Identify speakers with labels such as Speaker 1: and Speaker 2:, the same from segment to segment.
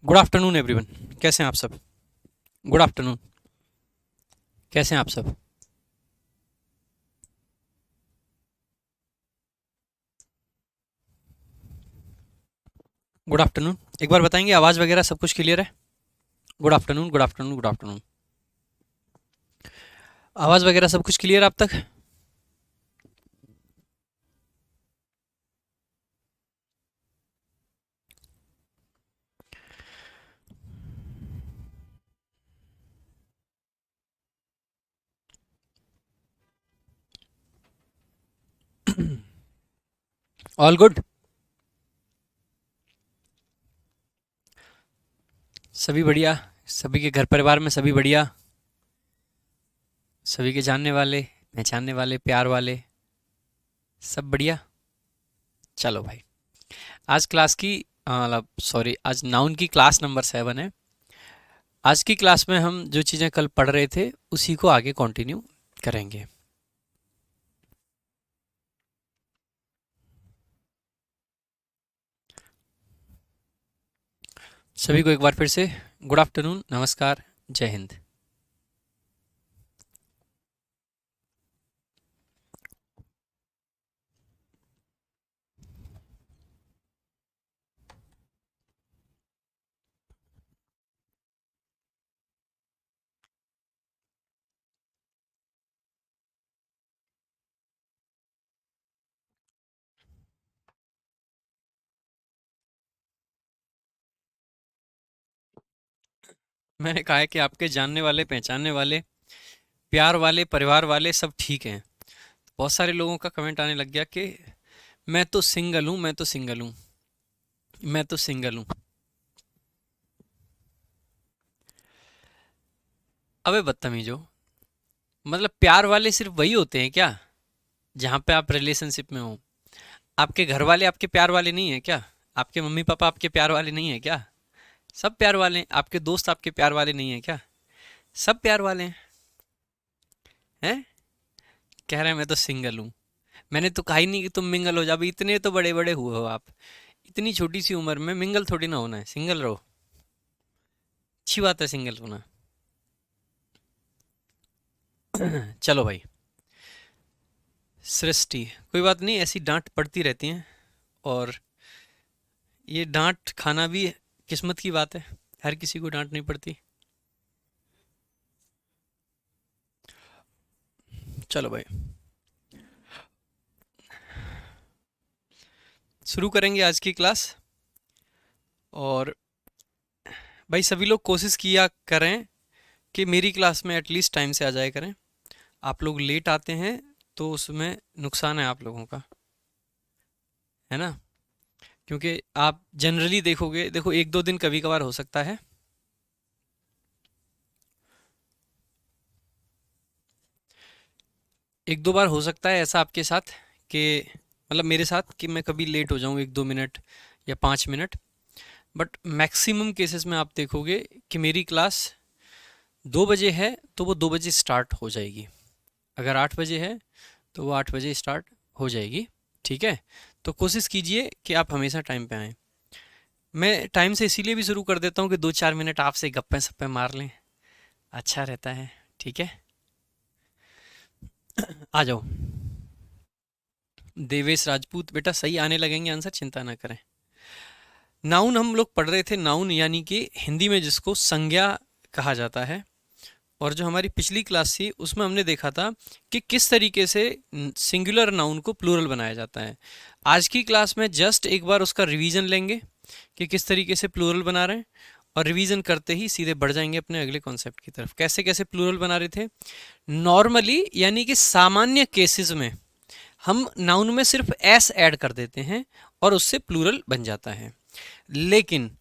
Speaker 1: Good afternoon everyone. कैसे हैं आप सब? Good afternoon. कैसे हैं आप सब? Good afternoon. एक बार बताएंगे आवाज़ वगैरह सब कुछ क्लियर है? Good afternoon, good afternoon, good afternoon. आवाज़ वगैरह सब कुछ क्लियर आप तक? All good. सभी बढ़िया। सभी के घर परिवार में सभी बढ़िया। सभी के जानने वाले, पहचानने वाले, प्यार वाले, सब बढ़िया। चलो भाई, आज क्लास की मतलब सॉरी, आज नाउन की क्लास नंबर 7 है। आज की क्लास में हम जो चीज़ें कल पढ़ रहे थे उसी को आगे कंटिन्यू करेंगे। सभी को एक बार फिर से गुड आफ्टरनून, नमस्कार, जय हिंद। मैंने कहा है कि आपके जानने वाले, पहचानने वाले, प्यार वाले, परिवार वाले सब ठीक हैं। बहुत सारे लोगों का कमेंट आने लग गया कि मैं तो सिंगल हूँ, मैं तो सिंगल हूँ, मैं तो सिंगल हूँ। अबे बदतमीजो, मतलब प्यार वाले सिर्फ वही होते हैं क्या जहाँ पे आप रिलेशनशिप में हो? आपके घर वाले आपके प्यार वाले नहीं है क्या? आपके मम्मी पापा आपके प्यार वाले नहीं है क्या? सब प्यार वाले हैं। आपके दोस्त आपके प्यार वाले नहीं है क्या? सब प्यार वाले हैं। हैं? कह रहे हैं मैं तो सिंगल हूँ। मैंने तो कहा ही नहीं कि तुम मिंगल हो जाओ। अभी इतने तो बड़े बड़े हुए हो आप, इतनी छोटी सी उम्र में मिंगल थोड़ी ना होना है, सिंगल रहो। अच्छी बात है सिंगल होना। चलो भाई, सृष्टि, कोई बात नहीं, ऐसी डांट पड़ती रहती हैं। और ये डांट खाना भी किस्मत की बात है। हर किसी को डांट नहीं पड़ती। चलो भाई, शुरू करेंगे आज की क्लास। और भाई सभी लोग कोशिश किया करें कि मेरी क्लास में एटलीस्ट टाइम से आ जाया करें। आप लोग लेट आते हैं तो उसमें नुकसान है आप लोगों का, है ना? क्योंकि आप जनरली देखोगे, देखो एक दो दिन कभी कभार हो सकता है। एक दो बार हो सकता है ऐसा आपके साथ कि मतलब मेरे साथ कि मैं कभी लेट हो जाऊं 1-2 मिनट या 5 मिनट। बट मैक्सिमम केसेस में आप देखोगे कि मेरी क्लास 2 बजे है तो वो 2 बजे स्टार्ट हो जाएगी। अगर 8 बजे है तो वो 8 बजे स्टार्ट हो जाएगी। ठीक है? तो कोशिश कीजिए कि आप हमेशा टाइम पे आएँ। मैं टाइम से इसीलिए भी शुरू कर देता हूँ कि 2-4 मिनट आपसे गप्पे सप्पे मार लें, अच्छा रहता है। ठीक है? आ जाओ। देवेश राजपूत, बेटा सही आने लगेंगे आंसर, चिंता ना करें। नाउन हम लोग पढ़ रहे थे। नाउन यानी कि हिंदी में जिसको संज्ञा कहा जाता है। और जो हमारी पिछली क्लास थी उसमें हमने देखा था कि किस तरीके से सिंगुलर नाउन को प्लूरल बनाया जाता है। आज की क्लास में जस्ट एक बार उसका रिवीजन लेंगे कि किस तरीके से प्लूरल बना रहे हैं। और रिवीजन करते ही सीधे बढ़ जाएंगे अपने अगले कॉन्सेप्ट की तरफ। कैसे कैसे प्लूरल बना रहे थे? नॉर्मली यानी कि सामान्य केसेस में हम नाउन में सिर्फ एस ऐड कर देते हैं और उससे प्लूरल बन जाता है। लेकिन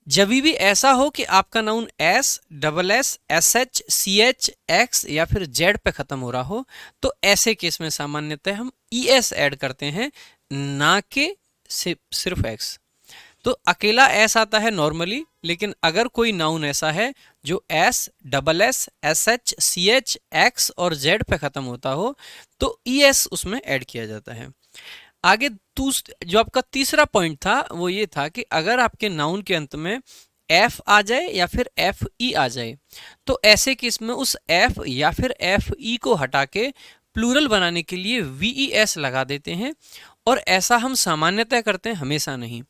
Speaker 1: जब भी ऐसा हो कि आपका noun s, double s, s h, c h, x या फिर जेड पे खत्म हो रहा हो, तो ऐसे केस में सामान्यतः हम ई एस ऐड करते हैं, ना कि सिर्फ एक्स। तो अकेला एस आता है नॉर्मली। लेकिन अगर कोई नाउन ऐसा है जो s, double s, s h, c h, x और जेड पे खत्म होता हो, तो ई एस उसमें ऐड किया जाता है। आगे जो आपका तीसरा पॉइंट था वो ये था कि अगर आपके नाउन के अंत में एफ आ जाए या फिर एफ ई आ जाए, तो ऐसे केस में उस एफ या फिर एफ ई को हटा के प्लूरल बनाने के लिए वी एस लगा देते हैं। और ऐसा हम सामान्यतः करते हैं, हमेशा नहीं।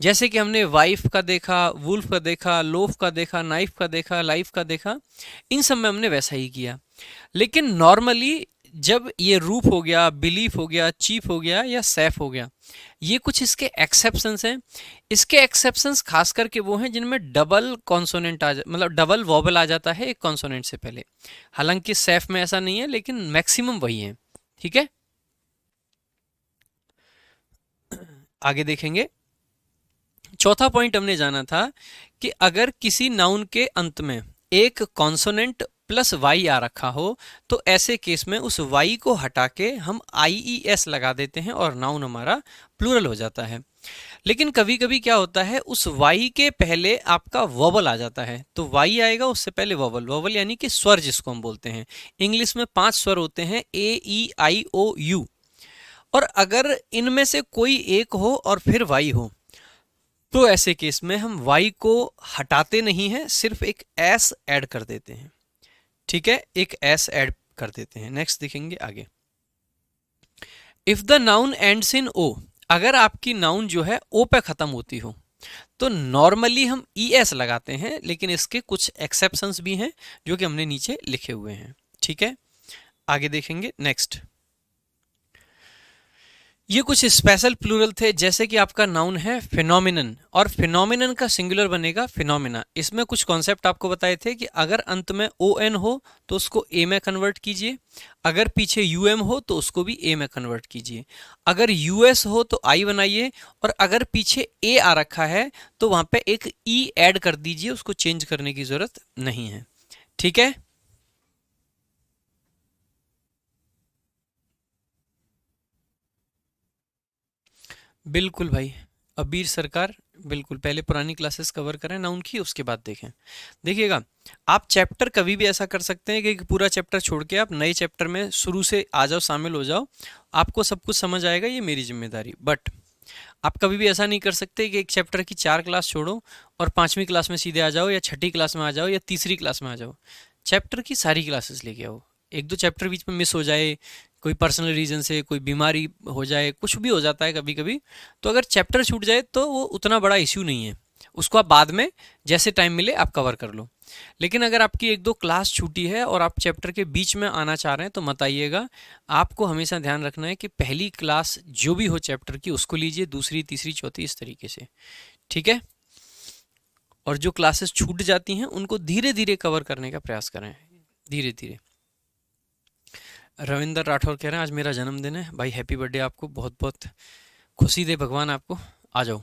Speaker 1: जैसे कि हमने वाइफ का देखा, वुल्फ का देखा, लोफ का देखा, नाइफ का देखा, लाइफ का देखा, इन सब में हमने वैसा ही किया। लेकिन नॉर्मली जब ये रूफ हो गया, बिलीफ हो गया, चीफ हो गया या सैफ हो गया, ये कुछ इसके एक्सेप्शंस हैं। इसके एक्सेप्शंस खास करके वो हैं जिनमें डबल कॉन्सोनेंट मतलब डबल वॉबल आ जाता है एक कॉन्सोनेंट से पहले। हालांकि सैफ में ऐसा नहीं है, लेकिन मैक्सिमम वही है। ठीक है, आगे देखेंगे। चौथा पॉइंट हमने जाना था कि अगर किसी नाउन के अंत में एक कॉन्सोनेंट प्लस वाई आ रखा हो, तो ऐसे केस में उस वाई को हटा के हम आई ई एस लगा देते हैं और नाउन हमारा प्लूरल हो जाता है। लेकिन कभी कभी क्या होता है, उस वाई के पहले आपका वॉबल आ जाता है, तो वाई आएगा उससे पहले वॉबल। वॉबल यानी कि स्वर जिसको हम बोलते हैं। इंग्लिश में 5 स्वर होते हैं, ए ई आई ओ यू। और अगर इनमें से कोई एक हो और फिर वाई हो, तो ऐसे केस में हम वाई को हटाते नहीं हैं, सिर्फ एक एस ऐड कर देते हैं। ठीक है, एक एस ऐड कर देते हैं। नेक्स्ट देखेंगे आगे। If the noun ends in O, अगर आपकी नाउन जो है ओ पे खत्म होती हो, तो नॉर्मली हम ई एस लगाते हैं, लेकिन इसके कुछ एक्सेप्शंस भी हैं जो कि हमने नीचे लिखे हुए हैं। ठीक है, आगे देखेंगे। नेक्स्ट, ये कुछ स्पेशल प्लूरल थे, जैसे कि आपका नाउन है फिनोमिनन, और फिनोमिनन का सिंगुलर बनेगा फिनोमिना। इसमें कुछ कॉन्सेप्ट आपको बताए थे कि अगर अंत में ओ एन हो तो उसको ए में कन्वर्ट कीजिए, अगर पीछे यू एम हो तो उसको भी ए में कन्वर्ट कीजिए, अगर यू एस हो तो आई बनाइए, और अगर पीछे ए आ रखा है तो वहां पे एक ई ऐड कर दीजिए, उसको चेंज करने की जरूरत नहीं है। ठीक है, बिल्कुल भाई, अबीर सरकार, बिल्कुल। पहले पुरानी क्लासेस कवर करें नाउन की, उसके बाद देखें। देखिएगा, आप चैप्टर कभी भी ऐसा कर सकते हैं कि पूरा चैप्टर छोड़ के आप नए चैप्टर में शुरू से आ जाओ, शामिल हो जाओ, आपको सब कुछ समझ आएगा, ये मेरी जिम्मेदारी। बट आप कभी भी ऐसा नहीं कर सकते कि एक चैप्टर की 4 क्लास छोड़ो और 5वीं क्लास में सीधे आ जाओ, या 6ठी क्लास में आ जाओ, या तीसरी क्लास में आ जाओ। चैप्टर की सारी क्लासेस लेके आओ। एक दो चैप्टर बीच में मिस हो जाए, कोई पर्सनल रीजन से, कोई बीमारी हो जाए, कुछ भी हो जाता है कभी कभी, तो अगर चैप्टर छूट जाए तो वो उतना बड़ा इश्यू नहीं है, उसको आप बाद में जैसे टाइम मिले आप कवर कर लो। लेकिन अगर आपकी एक दो क्लास छूटी है और आप चैप्टर के बीच में आना चाह रहे हैं, तो मत आइएगा। आपको हमेशा ध्यान रखना है कि पहली क्लास जो भी हो चैप्टर की उसको लीजिए, दूसरी, तीसरी, चौथी, इस तरीके से। ठीक है, और जो क्लासेस छूट जाती हैं उनको धीरे धीरे कवर करने का प्रयास करें, धीरे धीरे। रविंदर राठौर कह रहे हैं आज मेरा जन्मदिन है भाई, हैप्पी बर्थडे आपको, बहुत बहुत खुशी दे भगवान आपको। आ जाओ।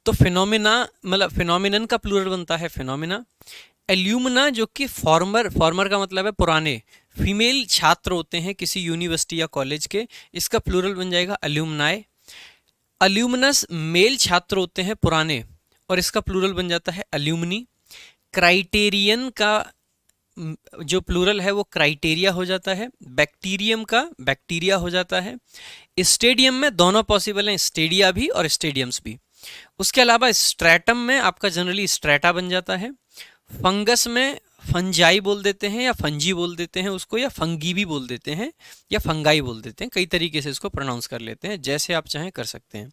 Speaker 1: तो फिनोमिना, मतलब फिनोमिनन का प्लूरल बनता है फिनोमिना। एल्यूमना, जो कि फॉर्मर, फॉर्मर का मतलब है पुराने, फीमेल छात्र होते हैं किसी यूनिवर्सिटी या कॉलेज के, इसका प्लूरल बन जाएगा अल्यूमनाए। अल्यूमनस, मेल छात्र होते हैं पुराने, और इसका प्लूरल बन जाता है अल्यूमनी। क्राइटेरियन का जो प्लूरल है वो क्राइटेरिया हो जाता है। बैक्टीरियम का बैक्टीरिया हो जाता है। स्टेडियम में दोनों पॉसिबल हैं, स्टेडिया भी और स्टेडियम्स भी। उसके अलावा स्ट्रैटम में आपका जनरली स्ट्रैटा बन जाता है। फंगस में फंजाई बोल देते हैं, या फंजी बोल देते हैं उसको, या फंगी भी बोल देते हैं, या फंगाई बोल देते हैं, कई तरीके से इसको प्रोनाउंस कर लेते हैं, जैसे आप चाहें कर सकते हैं।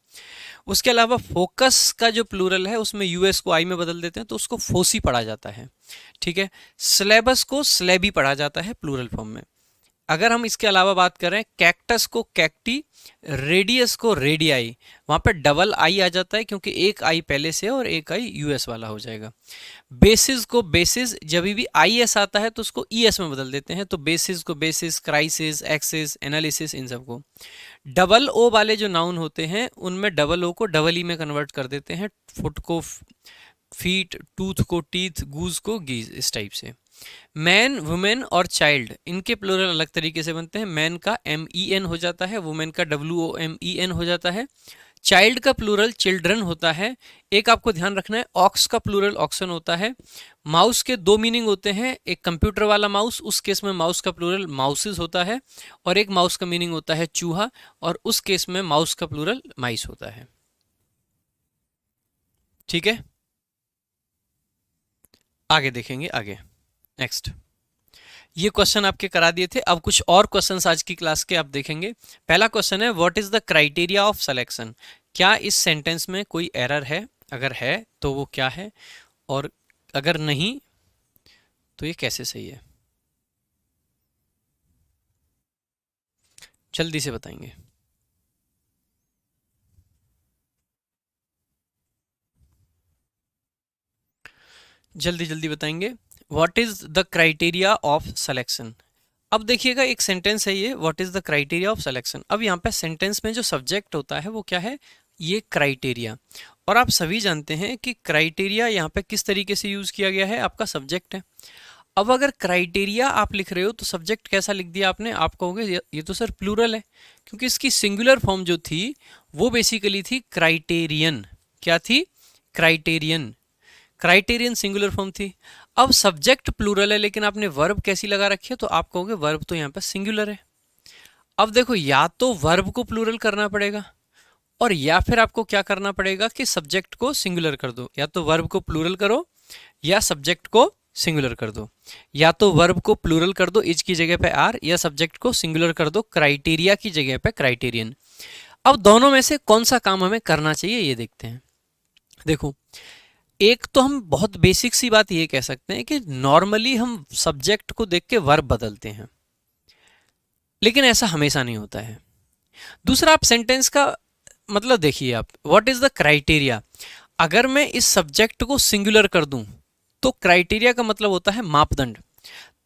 Speaker 1: उसके अलावा फोकस का जो प्लूरल है उसमें यूएस को आई में बदल देते हैं, तो उसको फोसी पढ़ा जाता है। ठीक है, स्लेबस को स्लेबी पढ़ा जाता है प्लूरल फॉर्म में। अगर हम इसके अलावा बात करें, कैक्टस को कैक्टी, रेडियस को रेडियाई, वहाँ पे डबल आई आ जाता है क्योंकि एक आई पहले से और एक आई यूएस वाला हो जाएगा। बेसिस को बेसिस, जब भी आई एस आता है तो उसको ई एस में बदल देते हैं, तो बेसिस को बेसिस, क्राइसिस, एक्सिस, एनालिसिस, इन सबको। डबल ओ वाले जो नाउन होते हैं उनमें डबल ओ को डबल ई में कन्वर्ट कर देते हैं। फुट को फीट, टूथ को टीथ, गूज को गीज, इस टाइप से। मैन, वुमेन और चाइल्ड, इनके प्लूरल अलग तरीके से बनते हैं। मैन का एम ई एन हो जाता है, वुमेन का डब्ल्यू ओ एम ई एन हो जाता है। चाइल्ड का प्लूरल चिल्ड्रन होता है। एक आपको ध्यान रखना है, ऑक्स का प्लूरल ऑक्सन होता है। माउस के 2 मीनिंग होते हैं, एक कंप्यूटर वाला माउस, उस केस में माउस का प्लूरल माउसेस होता है, और एक माउस का मीनिंग होता है चूहा, और उस केस में माउस का प्लूरल माइस होता है। ठीक है, आगे देखेंगे आगे। नेक्स्ट, ये क्वेश्चन आपके करा दिए थे। अब कुछ और क्वेश्चंस आज की क्लास के आप देखेंगे। पहला क्वेश्चन है, what is the criteria of selection. क्या इस सेंटेंस में कोई एरर है? अगर है तो वो क्या है, और अगर नहीं तो ये कैसे सही है? जल्दी से बताएंगे। जल्दी जल्दी बताएंगे। What is the criteria of selection. अब देखिएगा, एक सेंटेंस है ये, what is the criteria of selection. अब यहाँ पे सेंटेंस में जो सब्जेक्ट होता है वो क्या है? ये क्राइटेरिया। और आप सभी जानते हैं कि क्राइटेरिया यहाँ पे किस तरीके से यूज किया गया है? आपका सब्जेक्ट है। अब अगर क्राइटेरिया आप लिख रहे हो तो सब्जेक्ट कैसा लिख दिया आपने? आप कहोगे ये तो सर प्लूरल है, क्योंकि इसकी सिंगुलर फॉर्म जो थी वो बेसिकली थी क्राइटेरियन। क्या थी? क्राइटेरियन। क्राइटेरियन सिंगुलर फॉर्म थी। अब सब्जेक्ट प्लूरल है, लेकिन आपने वर्ब कैसी लगा रखी है? तो आप कहोगे वर्ब तो यहाँ पर सिंगुलर है। अब देखो, या तो वर्ब को प्लूरल करना पड़ेगा, और या फिर आपको क्या करना पड़ेगा कि सब्जेक्ट को सिंगुलर कर दो। या तो वर्ब को प्लूरल करो या सब्जेक्ट को सिंगुलर कर दो। या तो वर्ब को प्लूरल कर दो, इज की जगह पे आर, या सब्जेक्ट को सिंगुलर कर दो, क्राइटेरिया की जगह पे क्राइटेरियन। अब दोनों में से कौन सा काम हमें करना चाहिए ये देखते हैं। देखो, एक तो हम बहुत बेसिक सी बात ये कह सकते हैं कि नॉर्मली हम सब्जेक्ट को देख के वर्ब बदलते हैं, लेकिन ऐसा हमेशा नहीं होता है। दूसरा, आप सेंटेंस का मतलब देखिए, आप व्हाट इज द क्राइटेरिया। अगर मैं इस सब्जेक्ट को सिंगुलर कर दूं तो क्राइटेरिया का मतलब होता है मापदंड।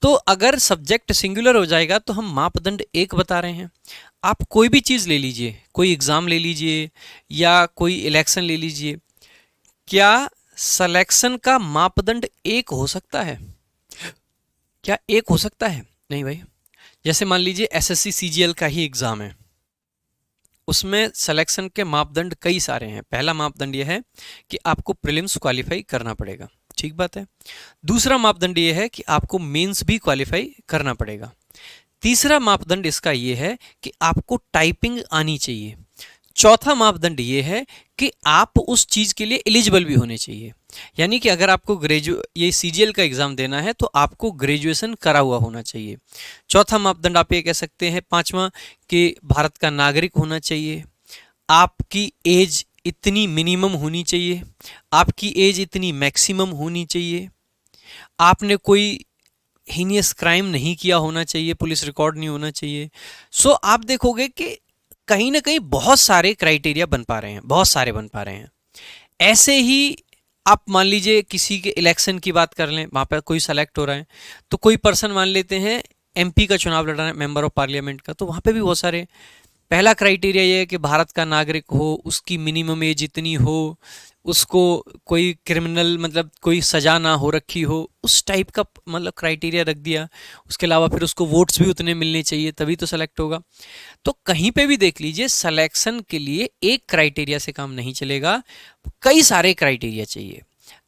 Speaker 1: तो अगर सब्जेक्ट सिंगुलर हो जाएगा तो हम मापदंड एक बता रहे हैं। आप कोई भी चीज़ ले लीजिए, कोई एग्ज़ाम ले लीजिए या कोई इलेक्शन ले लीजिए, क्या सिलेक्शन का मापदंड एक हो सकता है? क्या एक हो सकता है? नहीं भाई। जैसे मान लीजिए एसएससी सीजीएल का ही एग्ज़ाम है, उसमें सिलेक्शन के मापदंड कई सारे हैं। पहला मापदंड यह है कि आपको प्रीलिम्स क्वालिफाई करना पड़ेगा, ठीक बात है। दूसरा मापदंड यह है कि आपको मेंस भी क्वालिफाई करना पड़ेगा। तीसरा मापदंड इसका यह है कि आपको टाइपिंग आनी चाहिए। चौथा मापदंड ये है कि आप उस चीज़ के लिए एलिजिबल भी होने चाहिए। यानी कि अगर आपको ये सीजीएल का एग्ज़ाम देना है तो आपको ग्रेजुएशन करा हुआ होना चाहिए। चौथा मापदंड आप ये कह सकते हैं। पांचवा, कि भारत का नागरिक होना चाहिए। आपकी एज इतनी मिनिमम होनी चाहिए, आपकी एज इतनी मैक्सिमम होनी चाहिए, आपने कोई हीनियस क्राइम नहीं किया होना चाहिए, पुलिस रिकॉर्ड नहीं होना चाहिए। सो आप देखोगे कि कहीं ना कहीं बहुत सारे क्राइटेरिया बन पा रहे हैं, बहुत सारे बन पा रहे हैं। ऐसे ही आप मान लीजिए किसी के इलेक्शन की बात कर लें, वहाँ पर कोई सेलेक्ट हो रहा है, तो कोई पर्सन मान लेते हैं एमपी का चुनाव लड़ रहा है, मेंबर ऑफ पार्लियामेंट का, तो वहाँ पे भी बहुत सारे। पहला क्राइटेरिया ये है कि भारत का नागरिक हो, उसकी मिनिमम एज इतनी हो, उसको कोई क्रिमिनल मतलब कोई सजा ना हो रखी हो, उस टाइप का मतलब क्राइटेरिया रख दिया। उसके अलावा फिर उसको वोट्स भी उतने मिलने चाहिए, तभी तो सेलेक्ट होगा। तो कहीं पे भी देख लीजिए, सिलेक्शन के लिए एक क्राइटेरिया से काम नहीं चलेगा, कई सारे क्राइटेरिया चाहिए।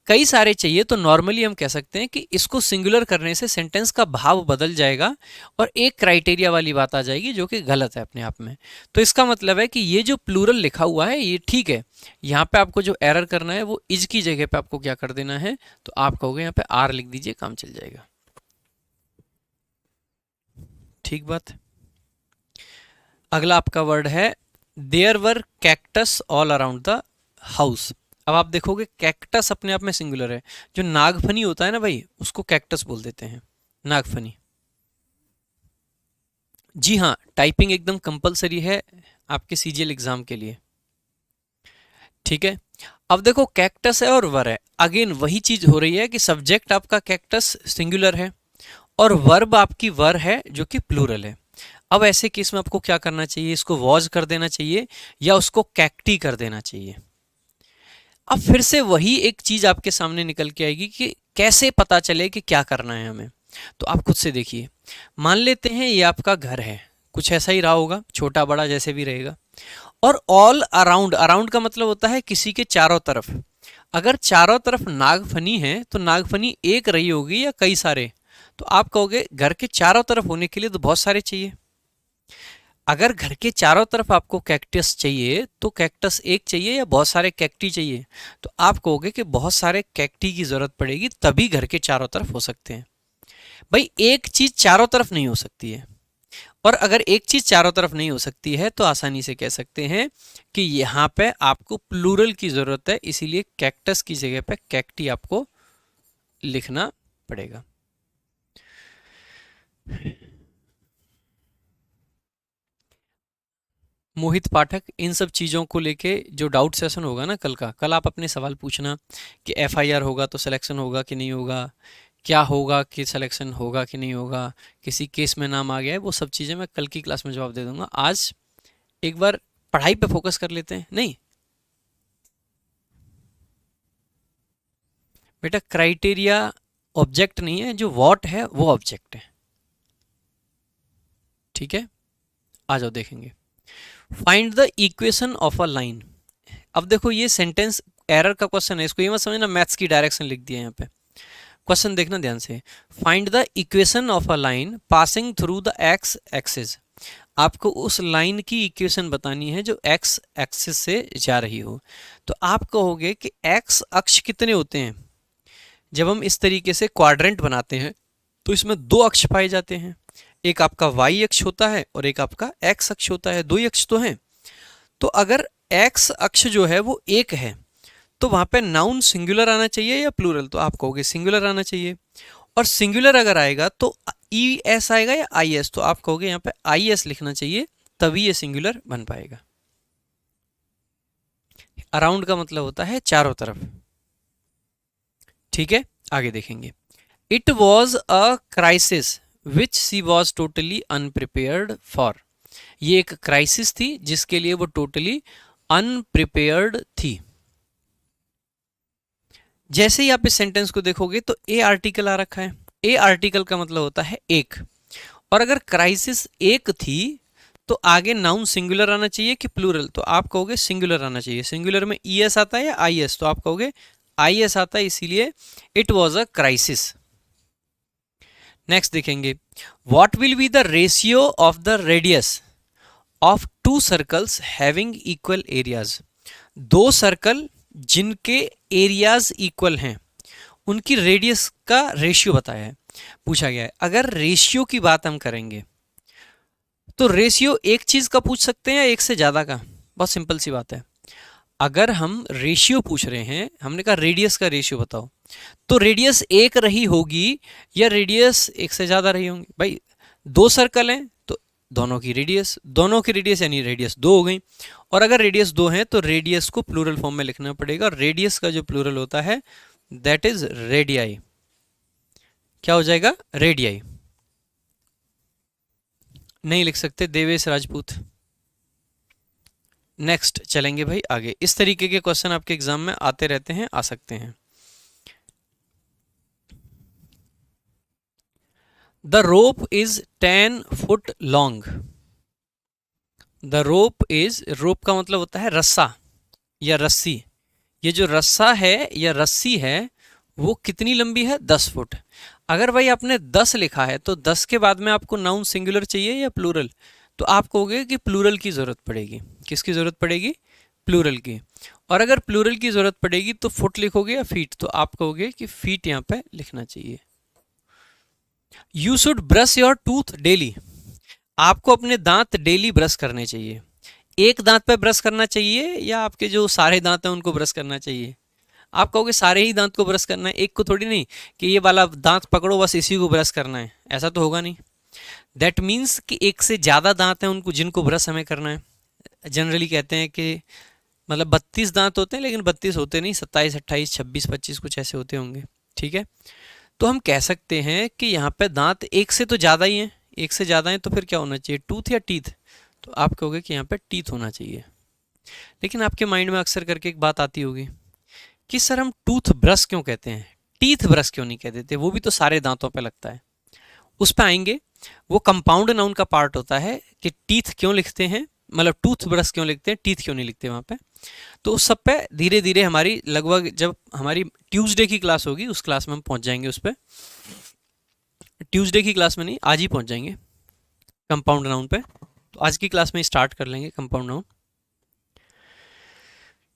Speaker 1: कई सारे चाहिए तो नॉर्मली हम कह सकते हैं कि इसको सिंगुलर करने से सेंटेंस का भाव बदल जाएगा और एक क्राइटेरिया वाली बात आ जाएगी, जो कि गलत है अपने आप में। तो इसका मतलब है कि ये जो प्लूरल लिखा हुआ है ये ठीक है। यहाँ पे आपको जो एरर करना है वो इज की जगह पे आपको क्या कर देना है, तो आप कहोगे यहाँ पे आर लिख दीजिए, काम चल जाएगा। ठीक बात। अगला आपका वर्ड है, there were cactus all around the house. अब आप देखोगे कैक्टस अपने आप में सिंगुलर है। जो नागफनी होता है ना भाई, उसको कैक्टस बोल देते हैं, नागफनी। जी हाँ, टाइपिंग एकदम कंपलसरी है आपके सीजीएल एग्जाम के लिए, ठीक है। अब देखो, कैक्टस है और वर है, अगेन वही चीज हो रही है कि सब्जेक्ट आपका कैक्टस सिंगुलर है और वर्ब आपकी वर है जो कि प्लूरल है। अब ऐसे केस में आपको क्या करना चाहिए? इसको वॉज कर देना चाहिए या उसको कैक्टी कर देना चाहिए। अब फिर से वही एक चीज आपके सामने निकल के आएगी कि कैसे पता चले कि क्या करना है हमें। तो आप खुद से देखिए, मान लेते हैं ये आपका घर है, कुछ ऐसा ही रहा होगा, छोटा बड़ा जैसे भी रहेगा। और ऑल अराउंड, अराउंड का मतलब होता है किसी के चारों तरफ। अगर चारों तरफ नागफनी है तो नागफनी एक रही होगी या कई सारे? तो आप कहोगे घर के चारों तरफ होने के लिए तो बहुत सारे चाहिए। अगर घर के चारों तरफ आपको कैक्टस चाहिए तो कैक्टस एक चाहिए या बहुत सारे कैक्टी चाहिए, तो आप कहोगे कि बहुत सारे कैक्टी की जरूरत पड़ेगी तभी घर के चारों तरफ हो सकते हैं। भाई एक चीज चारों तरफ नहीं हो सकती है, और अगर एक चीज चारों तरफ नहीं हो सकती है तो आसानी से कह सकते हैं कि यहाँ पे आपको प्लूरल की जरूरत है, इसीलिए कैक्टस की जगह पे कैक्टी आपको लिखना पड़ेगा। मोहित पाठक, इन सब चीज़ों को लेके जो डाउट सेशन होगा ना कल का, कल आप अपने सवाल पूछना कि एफआईआर होगा तो सिलेक्शन होगा कि नहीं होगा, क्या होगा कि सिलेक्शन होगा कि नहीं होगा, किसी केस में नाम आ गया है, वो सब चीज़ें मैं कल की क्लास में जवाब दे दूंगा। आज एक बार पढ़ाई पे फोकस कर लेते हैं। नहीं बेटा, क्राइटेरिया ऑब्जेक्ट नहीं है, जो वॉट है वो ऑब्जेक्ट है। ठीक है, आ जाओ देखेंगे। Find the equation of a line. अब देखो ये सेंटेंस एरर का क्वेश्चन है, इसको ये मत समझना मैथ्स की डायरेक्शन लिख दिया यहाँ पे। क्वेश्चन देखना ध्यान से। Find the equation of a line passing through the x axis. आपको उस लाइन की इक्वेशन बतानी है जो एक्स एक्सिस से जा रही हो। तो आप कहोगे कि एक्स अक्ष कितने होते हैं। जब हम इस तरीके से क्वाड्रेंट बनाते हैं तो इसमें दो अक्ष पाए जाते हैं, एक आपका वाई अक्ष होता है और एक आपका एक्स अक्ष होता है, दो ही अक्ष तो हैं। तो अगर एक्स अक्ष जो है वो एक है तो वहां पे नाउन सिंगुलर आना चाहिए या प्लूरल, तो आप कहोगे सिंगुलर आना चाहिए। और सिंगुलर अगर आएगा तो ई एस आएगा या आई एस, तो आप कहोगे यहाँ पे आई एस लिखना चाहिए, तभी ये सिंगुलर बन पाएगा। अराउंड का मतलब होता है चारों तरफ। ठीक है, आगे देखेंगे। It was a crisis which she was totally unprepared for. ये एक क्राइसिस थी जिसके लिए वो टोटली अनप्रिपेयर्ड थी। जैसे ही आप इस सेंटेंस को देखोगे तो ए आर्टिकल आ रखा है। ए आर्टिकल का मतलब होता है एक, और अगर क्राइसिस एक थी तो आगे नाउन सिंगुलर आना चाहिए कि प्लूरल, तो आप कहोगे सिंगुलर आना चाहिए। सिंगुलर में ई एस आता है या आई एस, तो आप कहोगे आई एस आता है, इसीलिए it was a crisis. Next देखेंगे। What will be the ratio of the radius of two circles having equal areas. दो सर्कल जिनके एरियाज इक्वल हैं उनकी रेडियस का रेशियो बताया है, पूछा गया है। अगर रेशियो की बात हम करेंगे तो रेशियो एक चीज का पूछ सकते हैं या एक से ज्यादा का, बहुत सिंपल सी बात है। अगर हम रेशियो पूछ रहे हैं, हमने कहा रेडियस का रेशियो बताओ, तो रेडियस एक रही होगी या रेडियस एक से ज्यादा रही होंगी। भाई दो सर्कल हैं तो दोनों की रेडियस यानी रेडियस दो हो गई, और अगर रेडियस दो है तो रेडियस को प्लूरल फॉर्म में लिखना पड़ेगा। रेडियस का जो प्लूरल होता है दैट इज रेडियाई। क्या हो जाएगा, रेडियाई। नहीं लिख सकते देवेश राजपूत। नेक्स्ट चलेंगे भाई आगे। इस तरीके के क्वेश्चन आपके एग्जाम में आते रहते हैं, आ सकते हैं। The rope is 10 foot long. The rope is, rope का मतलब होता है रस्सा या रस्सी। ये जो रस्सा है या रस्सी है वो कितनी लंबी है, 10 फुट। अगर भाई आपने 10 लिखा है तो 10 के बाद में आपको नाउन सिंगुलर चाहिए या प्लूरल, तो आप कहोगे कि प्लूरल की जरूरत पड़ेगी। किसकी जरूरत पड़ेगी, प्लूरल की। और अगर प्लूरल की जरूरत पड़ेगी तो फुट लिखोगे या फीट, तो आप कहोगे कि फीट यहां पे लिखना चाहिए। You should brush your tooth daily. आपको अपने दांत डेली ब्रश करने चाहिए। एक दांत पे ब्रश करना चाहिए या आपके जो सारे दांत हैं उनको ब्रश करना चाहिए। आप कहोगे सारे ही दांत को ब्रश करना है, एक को थोड़ी नहीं कि ये वाला दांत पकड़ो बस इसी को ब्रश करना है, ऐसा तो होगा नहीं। दैट मीन्स कि एक से ज़्यादा दांत हैं उनको, जिनको ब्रश हमें करना है। जनरली कहते हैं कि मतलब 32 दांत होते हैं, लेकिन 32 होते नहीं, 27, 28, 26, 25 कुछ ऐसे होते होंगे। ठीक है, तो हम कह सकते हैं कि यहाँ पे दांत एक से तो ज़्यादा ही हैं, एक से ज़्यादा हैं तो फिर क्या होना चाहिए, टूथ या टीथ, तो आप कहोगे कि यहाँ पे टीथ होना चाहिए। लेकिन आपके माइंड में अक्सर करके एक बात आती होगी कि सर हम टूथ ब्रश क्यों कहते हैं, टीथ ब्रश क्यों नहीं कह देते, वो भी तो सारे दांतों पे लगता है। उस पर आएंगे। वो कंपाउंड नाउन का पार्ट होता है कि टीथ क्यों लिखते हैं, मतलब टूथ ब्रश क्यों लिखते हैं, टीथ क्यों नहीं लिखते वहाँ पे। तो उस सब पे धीरे धीरे हमारी लगभग जब हमारी ट्यूसडे की क्लास होगी उस क्लास में हम पहुँच जाएंगे उस पर। ट्यूसडे की क्लास में नहीं, आज ही पहुँच जाएंगे कंपाउंड नाउन पे। तो आज की क्लास में स्टार्ट कर लेंगे कंपाउंड नाउन।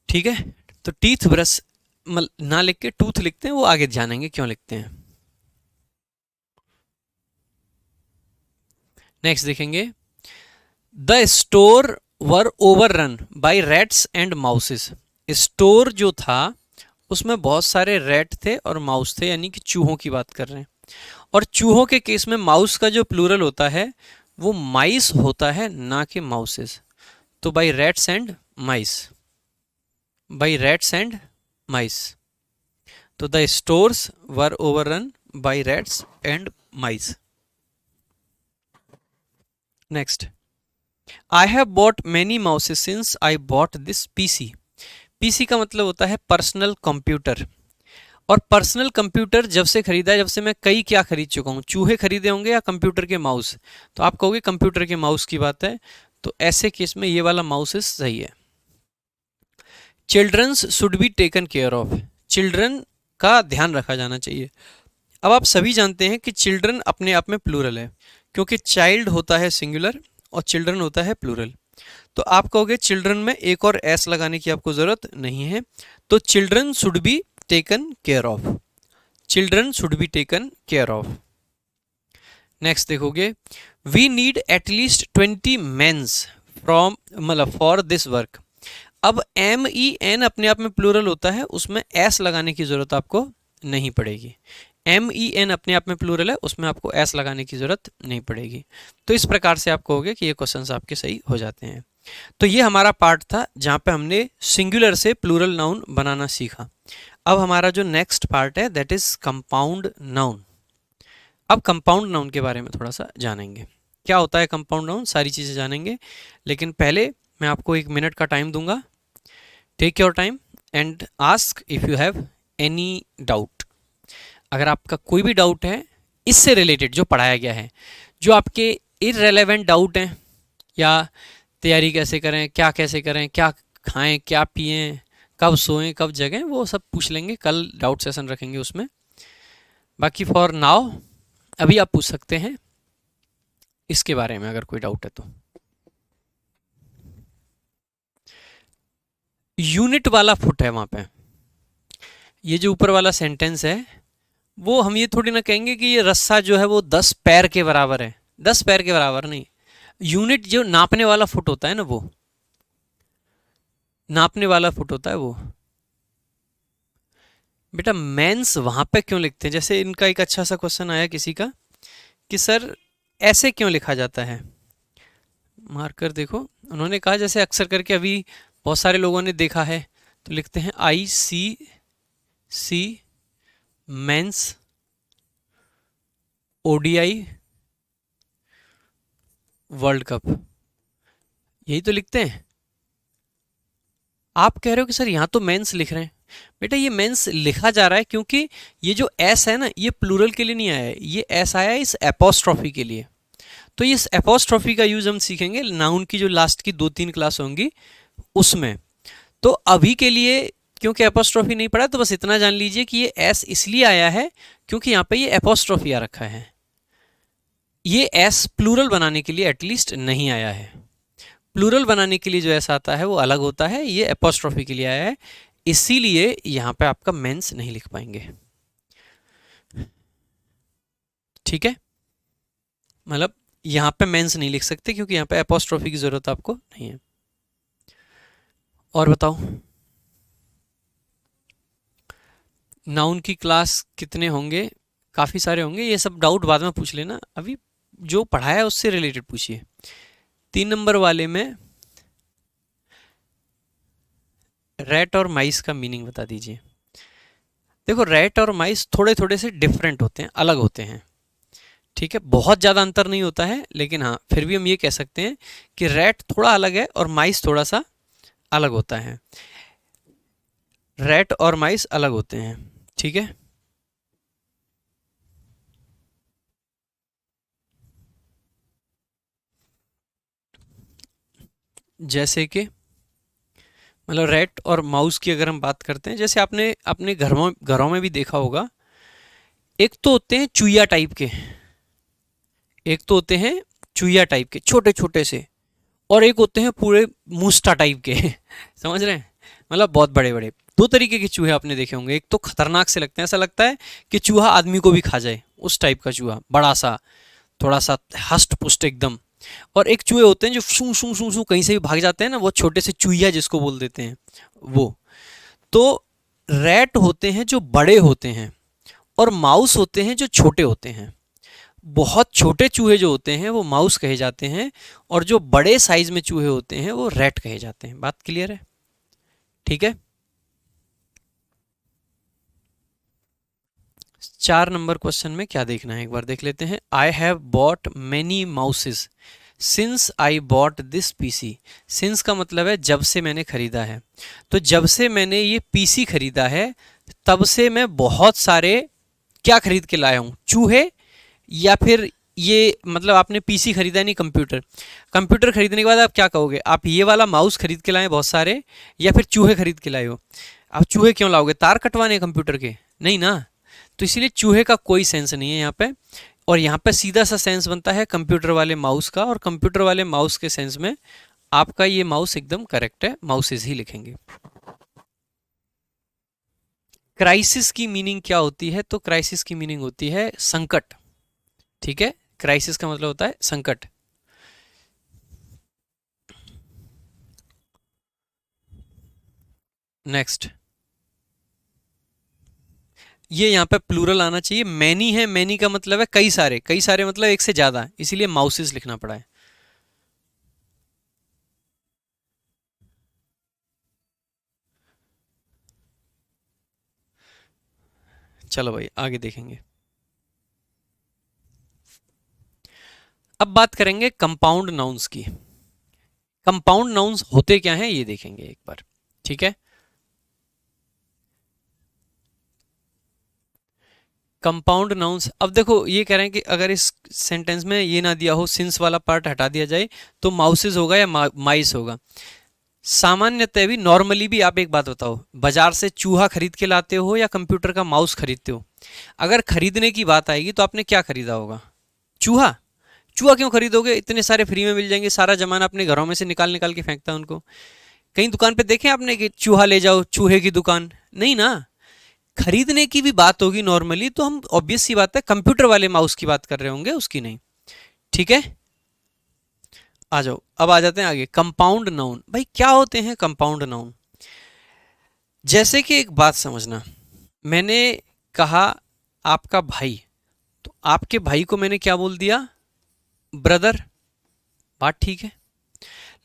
Speaker 1: ठीक है, तो टीथ ब्रश ना लिख के टूथ लिखते हैं, वो आगे जानेंगे क्यों लिखते हैं। नेक्स्ट देखेंगे, the store were overrun by rats and mouses. Store जो था उसमें बहुत सारे रैट थे और माउस थे, यानी कि चूहों की बात कर रहे हैं। और चूहों के केस में माउस का जो प्लूरल होता है वो माइस होता है, ना कि माउसेस। तो by rats and mice, by rats and mice. तो the stores were overrun by rats and mice. Next, I have bought many mouses since I bought this PC. PC का मतलब होता है पर्सनल कंप्यूटर। और personal computer जब से खरीदा है, जब से मैं कई क्या खरीद चुका हूँ, चूहे खरीदे होंगे या कंप्यूटर के माउस। तो आप कहोगे कंप्यूटर के माउस की बात है, तो ऐसे केस में ये वाला माउस सही है। Childrens should be taken care of. Children का ध्यान रखा जाना चाहिए। अब आप सभी जानते हैं कि चिल्ड्रन अपने आप में प्लूरल है, क्योंकि चाइल्ड होता है सिंगुलर और चिल्ड्रन होता है प्लूरल। तो आप कहोगे चिल्ड्रन में एक और एस लगाने की आपको जरूरत नहीं है, तो children should be taken care of. Children should be taken care of. Next देखोगे, we need at least 20 mens from मतलब फॉर दिस वर्क। अब MEN अपने आप में प्लूरल होता है, उसमें एस लगाने की जरूरत आपको नहीं पड़ेगी। MEN अपने आप में प्लूरल है, उसमें आपको एस लगाने की जरूरत नहीं पड़ेगी। तो इस प्रकार से आप कहोगे कि ये क्वेश्चंस आपके सही हो जाते हैं। तो ये हमारा पार्ट था जहाँ पे हमने सिंगुलर से प्लूरल नाउन बनाना सीखा। अब हमारा जो नेक्स्ट पार्ट है दैट इज कंपाउंड नाउन। अब कंपाउंड नाउन के बारे में थोड़ा सा जानेंगे, क्या होता है कंपाउंड नाउन, सारी चीज़ें जानेंगे। लेकिन पहले मैं आपको 1 मिनट का टाइम दूंगा। Take your time and ask if you have any doubt. अगर आपका कोई भी डाउट है इससे रिलेटेड जो पढ़ाया गया है, जो आपके इररेलेवेंट डाउट हैं, या तैयारी कैसे करें, क्या कैसे करें, क्या खाएं, क्या पिएं, कब सोएं, कब जगें, वो सब पूछ लेंगे। कल डाउट सेशन रखेंगे उसमें। बाकी फॉर नाउ अभी आप पूछ सकते हैं इसके बारे में अगर कोई डाउट है तो। यूनिट वाला फुट है वहाँ पे। ये जो ऊपर वाला सेंटेंस है वो हम ये थोड़ी ना कहेंगे कि ये रस्सा जो है वो 10 पैर के बराबर है। 10 पैर के बराबर नहीं। यूनिट जो नापने वाला फुट होता है ना, वो नापने वाला फुट होता है वो। बेटा मेंस वहां पे क्यों लिखते हैं? जैसे इनका एक अच्छा सा क्वेश्चन आया किसी का कि सर ऐसे क्यों लिखा जाता है, मार्कर देखो। उन्होंने कहा जैसे अक्सर करके अभी बहुत सारे लोगों ने देखा है, तो लिखते हैं ICC men's ODI world cup, यही तो लिखते हैं। आप कह रहे हो कि सर यहाँ तो मेंस लिख रहे हैं। बेटा ये मेंस लिखा जा रहा है क्योंकि ये जो एस है ना, ये प्लूरल के लिए नहीं आया है, ये एस आया है इस एपोस्ट्रॉफी के लिए। तो इस एपोस्ट्रॉफी का यूज हम सीखेंगे नाउन की जो लास्ट की 2-3 क्लास होंगी उसमें। तो अभी के लिए क्योंकि एपोस्ट्रॉफी नहीं पढ़ा, तो बस इतना जान लीजिए कि ये एस इसलिए आया है क्योंकि यहाँ पे ये एपोस्ट्रॉफी आ रखा है। ये एस प्लूरल बनाने के लिए एटलीस्ट नहीं आया है। प्लूरल बनाने के लिए जो ऐसा आता है वो अलग होता है, ये एपोस्ट्रॉफी के लिए आया है, इसीलिए यहाँ पे आपका मेंस नहीं लिख पाएंगे। ठीक है, मतलब यहाँ पे मेंस नहीं लिख सकते क्योंकि यहाँ पे एपोस्ट्रॉफी की जरूरत आपको नहीं है। और बताओ नाउन की क्लास कितने होंगे? काफ़ी सारे होंगे, ये सब डाउट बाद में पूछ लेना, अभी जो पढ़ाया है उससे रिलेटेड पूछिए। 3 नंबर वाले में रैट और माइस का मीनिंग बता दीजिए। देखो रैट और माइस थोड़े थोड़े से डिफरेंट होते हैं, अलग होते हैं। ठीक है, बहुत ज़्यादा अंतर नहीं होता है, लेकिन हाँ फिर भी हम ये कह सकते हैं कि रैट थोड़ा अलग है और माइस थोड़ा सा अलग होता है। रैट और माइस अलग होते हैं। ठीक है, जैसे कि मतलब रैट और माउस की अगर हम बात करते हैं, जैसे आपने अपने घरों में भी देखा होगा, एक तो होते हैं चूहिया टाइप के, एक तो होते हैं चूहिया टाइप के छोटे छोटे से, और एक होते हैं पूरे मूस्टा टाइप के समझ रहे हैं, मतलब बहुत बड़े बड़े। दो तरीके के चूहे आपने देखे होंगे, एक तो खतरनाक से लगते हैं, ऐसा लगता है कि चूहा आदमी को भी खा जाए, उस टाइप का चूहा, बड़ा सा, थोड़ा सा हष्ट पुष्ट एकदम। और एक चूहे होते हैं जो शू शू शू शू कहीं से भी भाग जाते हैं ना, वो छोटे से चूहिया जिसको बोल देते हैं वो। तो रैट होते हैं जो बड़े होते हैं, और माउस होते हैं जो छोटे होते हैं। बहुत छोटे चूहे जो होते हैं वो माउस कहे जाते हैं, और जो बड़े साइज में चूहे होते हैं वो रैट कहे जाते हैं। बात क्लियर है? ठीक है। 4 नंबर क्वेश्चन में क्या देखना है एक बार देख लेते हैं। आई have bought many mouses since I bought this PC. Since का मतलब है जब से मैंने खरीदा है, तो जब से मैंने ये पीसी खरीदा है तब से मैं बहुत सारे क्या खरीद के लाया हूँ, चूहे, या फिर ये मतलब आपने पीसी खरीदा नहीं, कंप्यूटर, कंप्यूटर खरीदने के बाद आप क्या कहोगे, आप ये वाला माउस खरीद के लाए बहुत सारे, या फिर चूहे खरीद के लाए हो? आप चूहे क्यों लाओगे, तार कटवाने कंप्यूटर के? नहीं ना। तो इसीलिए चूहे का कोई सेंस नहीं है यहाँ पे, और यहाँ पे सीधा सा सेंस बनता है कंप्यूटर वाले माउस का, और कंप्यूटर वाले माउस के सेंस में आपका ये माउस एकदम करेक्ट है, माउसेस ही लिखेंगे। क्राइसिस की मीनिंग क्या होती है? तो क्राइसिस की मीनिंग होती है संकट। ठीक है, क्राइसिस का मतलब होता है संकट। नेक्स्ट, ये यहाँ पे प्लूरल आना चाहिए, मैनी है, मैनी का मतलब है कई सारे, कई सारे मतलब एक से ज्यादा, इसीलिए माउसेस लिखना पड़ा है। चलो भाई आगे देखेंगे। अब बात करेंगे कंपाउंड नाउन्स की। कंपाउंड नाउन्स होते क्या हैं ये देखेंगे एक बार। ठीक है, कंपाउंड नाउन्स, अब देखो ये कह रहे हैं कि अगर इस सेंटेंस में ये ना दिया हो, सिंस वाला पार्ट हटा दिया जाए, तो माउसेस होगा या माइस होगा। सामान्यतः भी, नॉर्मली भी, आप एक बात बताओ, बाजार से चूहा खरीद के लाते हो या कंप्यूटर का माउस खरीदते हो? अगर खरीदने की बात आएगी तो आपने क्या खरीदा होगा? चूहा। चूहा क्यों खरीदोगे, इतने सारे फ्री में मिल जाएंगे, सारा जमाना अपने घरों में से निकाल निकाल के फेंकता है उनको। कहीं दुकान पे देखे आपने कि चूहा ले जाओ, चूहे की दुकान? नहीं ना। खरीदने की भी बात होगी नॉर्मली तो हम ऑब्वियस सी बात है कंप्यूटर वाले माउस की बात कर रहे होंगे, उसकी नहीं। ठीक है, आ जाओ, अब आ जाते हैं आगे। कंपाउंड नाउन, भाई क्या होते हैं कंपाउंड नाउन? जैसे कि एक बात समझना, मैंने कहा आपका भाई, तो आपके भाई को मैंने क्या बोल दिया, ब्रदर। बात ठीक है।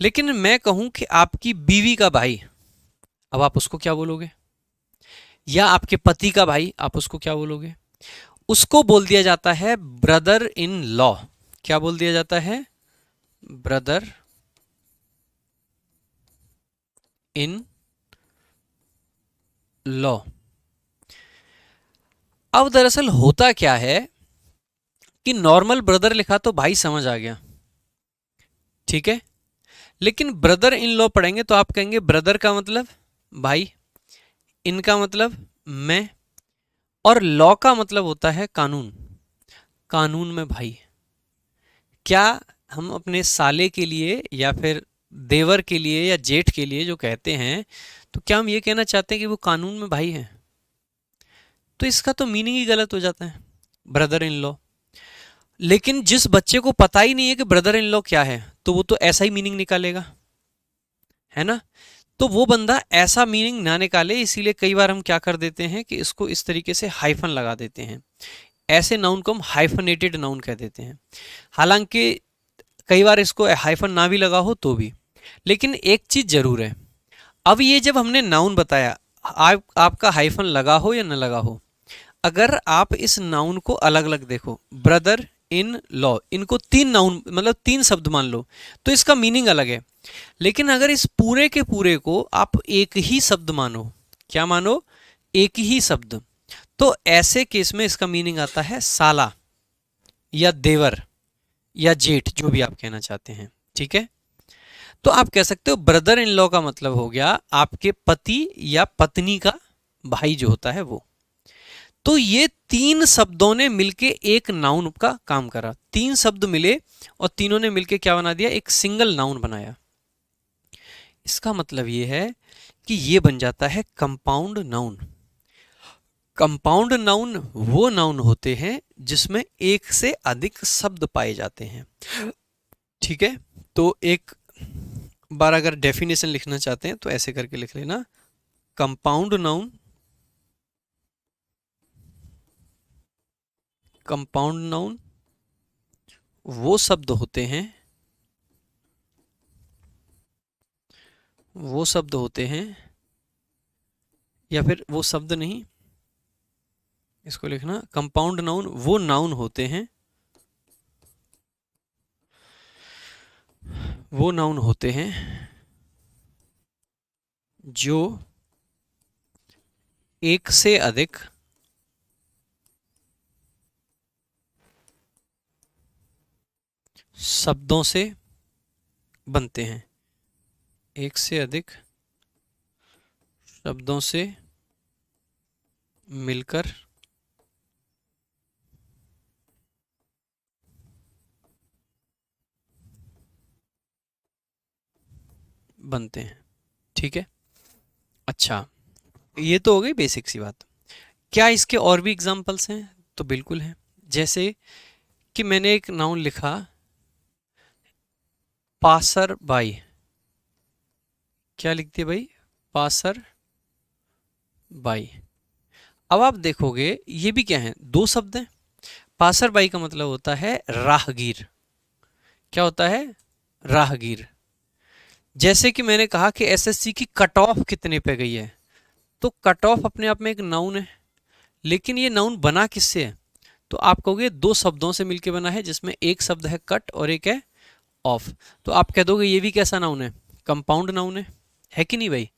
Speaker 1: लेकिन मैं कहूं कि आपकी बीवी का भाई, अब आप उसको क्या बोलोगे? या आपके पति का भाई, आप उसको क्या बोलोगे? उसको बोल दिया जाता है ब्रदर इन लॉ। क्या बोल दिया जाता है? Brother in law. अब दरअसल होता क्या है कि नॉर्मल ब्रदर लिखा तो भाई समझ आ गया, ठीक है, लेकिन ब्रदर इन लॉ पढ़ेंगे तो आप कहेंगे ब्रदर का मतलब भाई, इनका मतलब मैं, और लॉ का मतलब होता है कानून, कानून में भाई। क्या हम अपने साले के लिए या फिर देवर के लिए या जेठ के लिए जो कहते हैं, तो क्या हम ये कहना चाहते हैं कि वो कानून में भाई हैं? तो इसका तो मीनिंग ही गलत हो जाता है, ब्रदर इन लॉ। लेकिन जिस बच्चे को पता ही नहीं है कि ब्रदर इन लॉ क्या है, तो वो तो ऐसा ही मीनिंग निकालेगा, है ना। तो वो बंदा ऐसा मीनिंग ना निकाले, इसीलिए कई बार हम क्या कर देते हैं कि इसको इस तरीके से हाइफन लगा देते हैं। ऐसे नाउन को हम हाइफनेटेड नाउन कह देते हैं। हालांकि कई बार इसको हाइफन ना भी लगा हो तो भी। लेकिन एक चीज जरूर है, अब ये जब हमने नाउन बताया, आपका हाइफन लगा हो या न लगा हो, अगर आप इस नाउन को अलग अलग देखो, ब्रदर इन लॉ, इनको तीन नाउन मतलब तीन शब्द मान लो, तो इसका मीनिंग अलग है। लेकिन अगर इस पूरे के पूरे को आप एक ही शब्द मानो, क्या मानो? एक ही शब्द, तो ऐसे केस में इसका मीनिंग आता है साला या देवर या जेठ, जो भी आप कहना चाहते हैं। ठीक है, तो आप कह सकते हो ब्रदर इन लॉ का मतलब हो गया आपके पति या पत्नी का भाई जो होता है वो। तो ये तीन शब्दों ने मिलके एक नाउन का काम करा। तीन शब्द मिले और तीनों ने मिलके क्या बना दिया, एक सिंगल नाउन बनाया। इसका मतलब ये है कि ये बन जाता है कंपाउंड नाउन। कंपाउंड नाउन वो नाउन होते हैं जिसमें एक से अधिक शब्द पाए जाते हैं। ठीक है, तो एक बार अगर डेफिनेशन लिखना चाहते हैं तो ऐसे करके लिख लेना, कंपाउंड नाउन, कंपाउंड नाउन वो शब्द होते हैं, वो शब्द होते हैं, या फिर वो शब्द नहीं, इसको लिखना, कंपाउंड नाउन वो नाउन होते हैं, वो नाउन होते हैं जो एक से अधिक शब्दों से बनते हैं, एक से अधिक शब्दों से मिलकर बनते हैं। ठीक है, अच्छा, ये तो हो गई बेसिक सी बात। क्या इसके और भी एग्जाम्पल्स हैं? तो बिल्कुल हैं। जैसे कि मैंने एक नाउन लिखा पासर बाई, क्या लिख दिया भाई, पासर बाई। अब आप देखोगे ये भी क्या है, दो शब्द हैं। पासर बाई का मतलब होता है राहगीर। क्या होता है, राहगीर। जैसे कि मैंने कहा कि एसएससी की कट ऑफ कितने पे गई है, तो कट ऑफ अपने आप में एक नाउन है, लेकिन ये नाउन बना किससे है, तो आप कहोगे दो शब्दों से मिलकर बना है, जिसमें एक शब्द है कट और एक है ऑफ। तो आप कह दोगे ये भी कैसा नाउन है, कंपाउंड नाउन है कि नहीं भाई,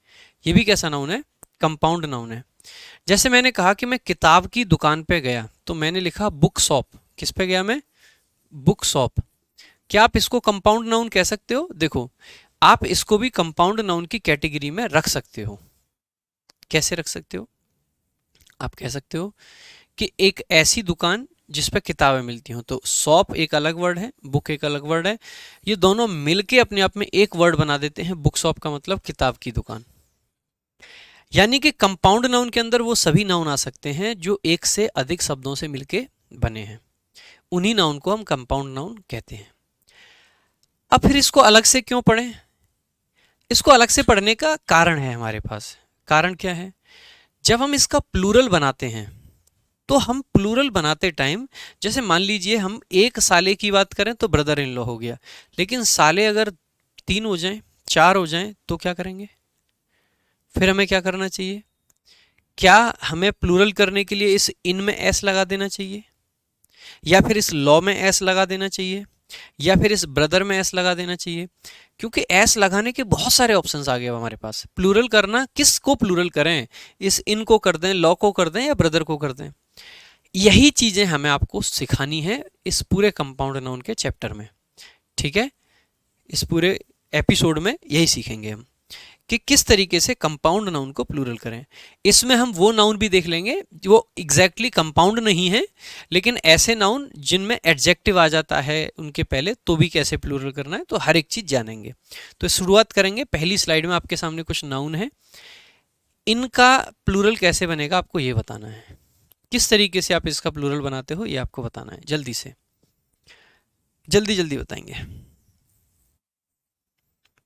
Speaker 1: ये भी कैसा नाउन है, कंपाउंड नाउन है। जैसे मैंने कहा कि मैं किताब की दुकान पे गया, तो मैंने लिखा बुक शॉप। किस पे गया मैं, बुक शॉप। क्या आप इसको कंपाउंड नाउन कह सकते हो? देखो, आप इसको भी कंपाउंड नाउन की कैटेगरी में रख सकते हो। कैसे रख सकते हो, आप कह सकते हो कि एक ऐसी दुकान जिस पे किताबें मिलती हों, तो शॉप एक अलग वर्ड है, बुक एक अलग वर्ड है, ये दोनों मिलके अपने आप में एक वर्ड बना देते हैं बुक शॉप का मतलब किताब की दुकान। यानी कि कंपाउंड नाउन के अंदर वो सभी नाउन आ सकते हैं जो एक से अधिक शब्दों से मिलके बने हैं, उन्हीं नाउन को हम कंपाउंड नाउन कहते हैं। अब फिर इसको अलग से क्यों पढ़ें? इसको अलग से पढ़ने का कारण है हमारे पास। कारण क्या है, जब हम इसका प्लूरल बनाते हैं, तो हम प्लूरल बनाते टाइम, जैसे मान लीजिए हम एक साले की बात करें तो ब्रदर इन लॉ हो गया, लेकिन साले अगर 3 हो जाएं, 4 हो जाएं, तो क्या करेंगे? फिर हमें क्या करना चाहिए? क्या हमें प्लूरल करने के लिए इस इन में एस लगा देना चाहिए, या फिर इस लॉ में एस लगा देना चाहिए, या फिर इस ब्रदर में एस लगा देना चाहिए? क्योंकि एस लगाने के बहुत सारे ऑप्शंस आ गए हमारे पास। प्लूरल करना, किसको प्लूरल करें, इस इन को कर दें, लॉ को कर दें, या ब्रदर को कर दें? यही चीजें हमें आपको सिखानी है इस पूरे कंपाउंड नाउन के चैप्टर में। ठीक है, इस पूरे एपिसोड में यही सीखेंगे हम कि किस तरीके से कंपाउंड नाउन को प्लूरल करें। इसमें हम वो नाउन भी देख लेंगे जो एग्जैक्टली कंपाउंड नहीं है, लेकिन ऐसे नाउन जिनमें एडजेक्टिव आ जाता है उनके पहले, तो भी कैसे प्लूरल करना है, तो हर एक चीज जानेंगे। तो शुरुआत करेंगे, पहली स्लाइड में आपके सामने कुछ नाउन है, इनका प्लूरल कैसे बनेगा आपको ये बताना है। किस तरीके से आप इसका प्लूरल बनाते हो ये आपको बताना है। जल्दी से, जल्दी जल्दी बताएंगे।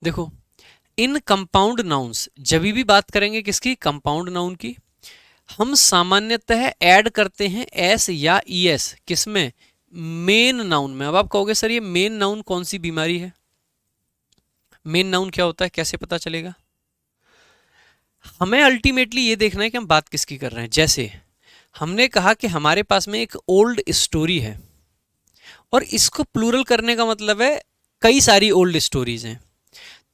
Speaker 1: देखो, इन कंपाउंड नाउन्स, जब भी बात करेंगे किसकी, कंपाउंड नाउन की, हम सामान्यतः ऐड करते हैं एस या ई एस, किसमें, मेन नाउन में। अब आप कहोगे सर ये मेन नाउन कौन सी बीमारी है, मेन नाउन क्या होता है, कैसे पता चलेगा? हमें अल्टीमेटली ये देखना है कि हम बात किसकी कर रहे हैं। जैसे हमने कहा कि हमारे पास में एक ओल्ड स्टोरी है, और इसको प्लूरल करने का मतलब है कई सारी ओल्ड स्टोरीज हैं,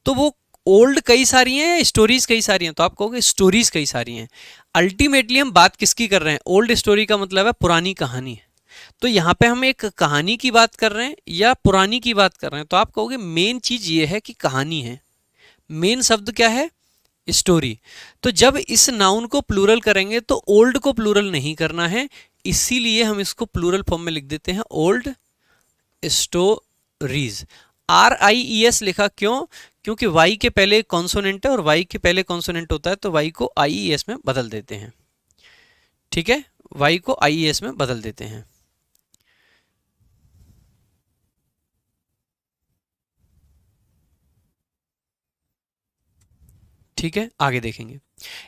Speaker 1: तो वो ओल्ड कई सारी हैं या स्टोरीज कई सारी हैं, तो आप कहोगे स्टोरीज कई सारी हैं। अल्टीमेटली हम बात किसकी कर रहे हैं, ओल्ड स्टोरी का मतलब है पुरानी कहानी। तो यहाँ पे हम एक कहानी की बात कर रहे हैं या पुरानी की बात कर रहे हैं, तो आप कहोगे मेन चीज ये है कि कहानी है। मेन शब्द क्या है, स्टोरी। तो जब इस नाउन को प्लूरल करेंगे तो ओल्ड को प्लूरल नहीं करना है, इसीलिए हम इसको प्लूरल फॉर्म में लिख देते हैं ओल्ड स्टोरीज। RIES लिखा क्यों? क्योंकि वाई के पहले कॉन्सोनेंट है और वाई के पहले कॉन्सोनेंट होता है तो वाई को IES में बदल देते हैं। ठीक है, वाई को IES में बदल देते हैं। ठीक है, आगे देखेंगे।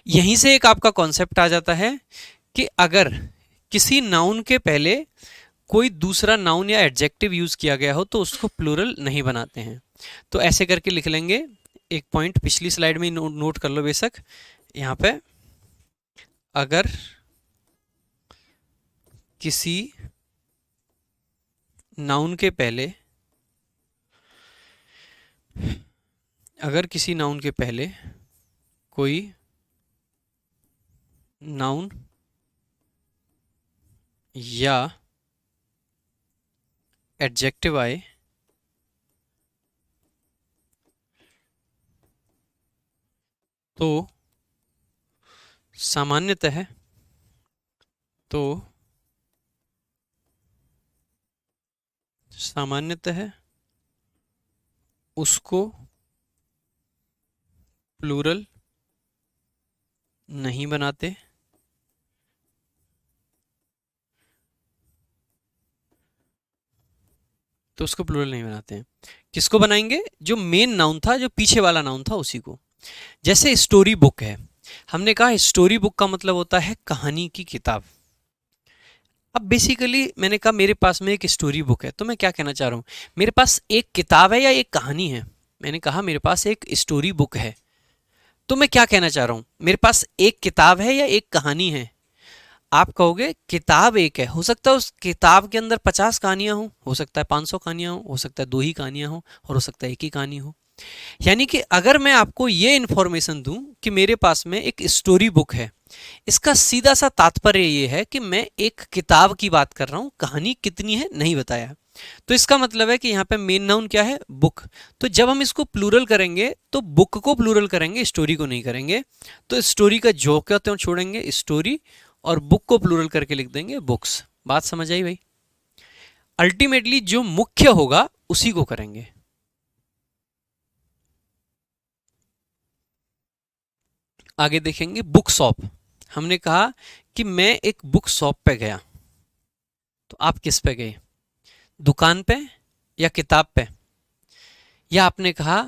Speaker 1: यहीं से एक आपका कॉन्सेप्ट आ जाता है कि अगर किसी नाउन के पहले कोई दूसरा नाउन या एडजेक्टिव यूज किया गया हो तो उसको प्लूरल नहीं बनाते हैं। तो ऐसे करके लिख लेंगे, एक पॉइंट पिछली स्लाइड में नोट कर लो बेशक। यहां पे अगर किसी नाउन के पहले कोई नाउन या एडजेक्टिव आए तो सामान्यतः उसको प्लूरल नहीं बनाते। हैं। किसको बनाएंगे? जो मेन नाउन था, जो पीछे वाला नाउन था, उसी को। जैसे स्टोरी बुक है, हमने कहा स्टोरी बुक का मतलब होता है कहानी की किताब। अब बेसिकली मैंने कहा मेरे पास में एक स्टोरी बुक है, तो मैं क्या कहना चाह रहा हूं, मेरे पास एक किताब है या एक कहानी है? मैंने कहा मेरे पास एक स्टोरी बुक है, तो मैं क्या कहना चाह रहा हूं, मेरे पास एक किताब है या एक कहानी है? आप कहोगे किताब एक है, हो सकता है उस किताब के अंदर 50 कहानियां हो सकता है 500 कहानियां हो सकता है 2 ही कहानियां हो, और हो सकता है एक ही कहानी हो। यानी कि अगर मैं आपको ये इंफॉर्मेशन दूं कि मेरे पास में एक स्टोरी बुक है, इसका सीधा सा तात्पर्य ये है कि मैं एक किताब की बात कर रहा हूं, कहानी कितनी है नहीं बताया। तो इसका मतलब है कि यहाँ पे मेन नाउन क्या है? बुक। तो जब हम इसको प्लूरल करेंगे तो बुक को प्लूरल करेंगे, स्टोरी को नहीं करेंगे। तो स्टोरी का जो क्या तो छोड़ेंगे स्टोरी, और बुक को प्लूरल करके लिख देंगे बुक्स। बात समझ आई भाई? अल्टीमेटली जो मुख्य होगा उसी को करेंगे। आगे देखेंगे बुक शॉप। हमने कहा कि मैं एक बुक शॉप पे गया, तो आप किस पे गए? दुकान पे या किताब पे? या आपने कहा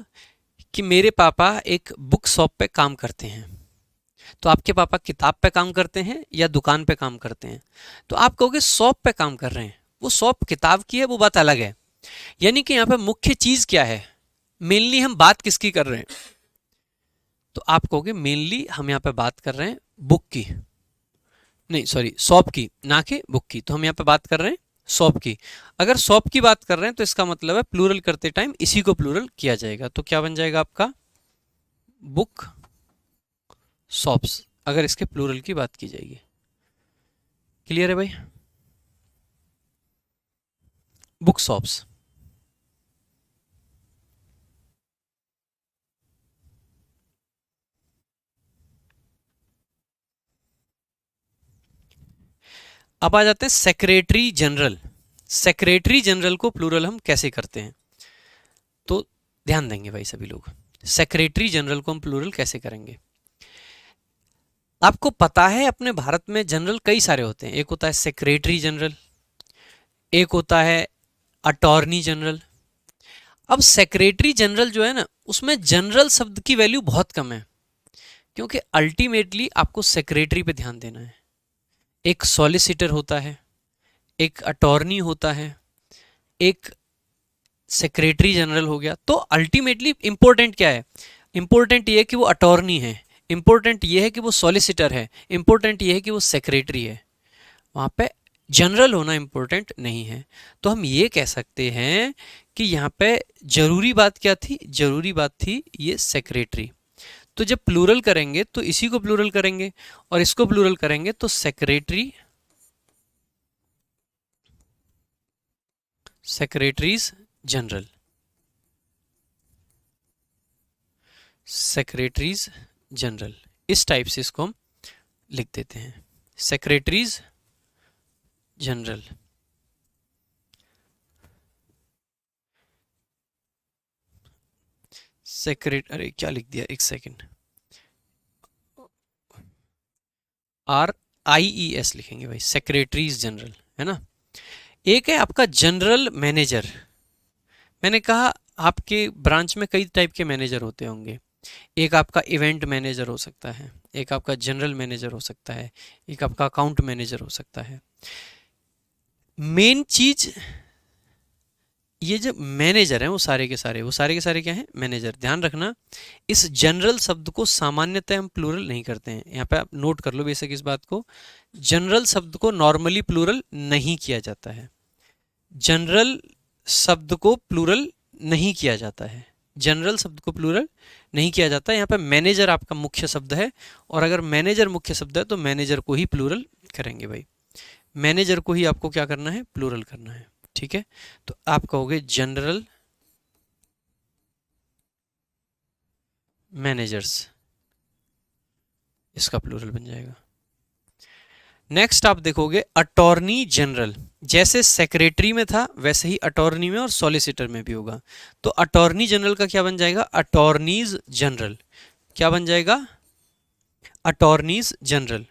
Speaker 1: कि मेरे पापा एक बुक शॉप पे काम करते हैं, तो आपके पापा किताब पे काम करते हैं या दुकान पे काम करते हैं? तो आप कहोगे शॉप पे काम कर रहे हैं, वो शॉप किताब की है, वो बात अलग है। यानी कि यहाँ पे मुख्य चीज क्या है, मेनली हम बात किसकी कर रहे हैं? तो आप कहोगे मेनली हम यहाँ पे बात कर रहे हैं बुक की, नहीं सॉरी शॉप की, ना कि बुक की। तो हम यहाँ पे बात कर रहे हैं शॉप की। अगर शॉप की बात कर रहे हैं तो इसका मतलब है प्लूरल करते टाइम इसी को प्लूरल किया जाएगा। तो क्या बन जाएगा आपका? बुक शॉप्स, अगर इसके प्लूरल की बात की जाएगी। क्लियर है भाई? Book shops. अब आ जाते हैं सेक्रेटरी जनरल। सेक्रेटरी जनरल को प्लूरल हम कैसे करते हैं, तो ध्यान देंगे भाई सभी लोग। सेक्रेटरी जनरल को हम प्लूरल कैसे करेंगे? आपको पता है अपने भारत में जनरल कई सारे होते हैं। एक होता है सेक्रेटरी जनरल, एक होता है अटॉर्नी जनरल। अब सेक्रेटरी जनरल जो है ना, उसमें जनरल शब्द की वैल्यू बहुत कम है, क्योंकि अल्टीमेटली आपको सेक्रेटरी पे ध्यान देना है। एक सॉलिसिटर होता है, एक अटॉर्नी होता है, एक सेक्रेटरी जनरल हो गया। तो अल्टीमेटली इंपॉर्टेंट क्या है? इंपॉर्टेंट ये है कि वो अटॉर्नी है, इंपॉर्टेंट ये है कि वो सॉलिसिटर है, इंपॉर्टेंट ये है कि वो सेक्रेटरी है। वहां पे जनरल होना इंपॉर्टेंट नहीं है। तो हम ये कह सकते हैं कि यहाँ पे जरूरी बात क्या थी? जरूरी बात थी ये सेक्रेटरी। तो जब प्लूरल करेंगे तो इसी को प्लूरल करेंगे, और इसको प्लूरल करेंगे तो secretary, secretaries general, secretaries general, इस टाइप से इसको हम लिख देते हैं, सेक्रेटरीज जनरल। अरे क्या लिख दिया, एक सेकेंड, RIES लिखेंगे भाई, सेक्रेटरीज जनरल, है ना। एक है आपका जनरल मैनेजर। मैंने कहा आपके ब्रांच में कई टाइप के मैनेजर होते होंगे। एक आपका इवेंट मैनेजर हो सकता है, एक आपका जनरल मैनेजर हो सकता है, एक आपका अकाउंट मैनेजर हो सकता है। मेन चीज, ये जो मैनेजर हैं वो सारे के सारे क्या हैं, मैनेजर। ध्यान रखना, इस जनरल शब्द को सामान्यतः हम प्लूरल नहीं करते हैं। यहाँ पे आप नोट कर लो बेशक इस बात को, जनरल शब्द को नॉर्मली प्लूरल नहीं किया जाता है। जनरल शब्द को प्लूरल नहीं किया जाता है, जनरल शब्द को प्लूरल नहीं किया जाता है। यहाँ पे मैनेजर आपका मुख्य शब्द है, और अगर मैनेजर मुख्य शब्द है तो मैनेजर को ही प्लूरल करेंगे भाई, मैनेजर को ही आपको क्या करना है, प्लूरल करना है। ठीक है, तो आप कहोगे जनरल मैनेजर्स, इसका प्लूरल बन जाएगा। नेक्स्ट आप देखोगे अटॉर्नी जनरल। जैसे सेक्रेटरी में था वैसे ही अटॉर्नी में और सॉलिसिटर में भी होगा। तो अटॉर्नी जनरल का क्या बन जाएगा, अटॉर्नीज जनरल। क्या बन जाएगा, attorneys general.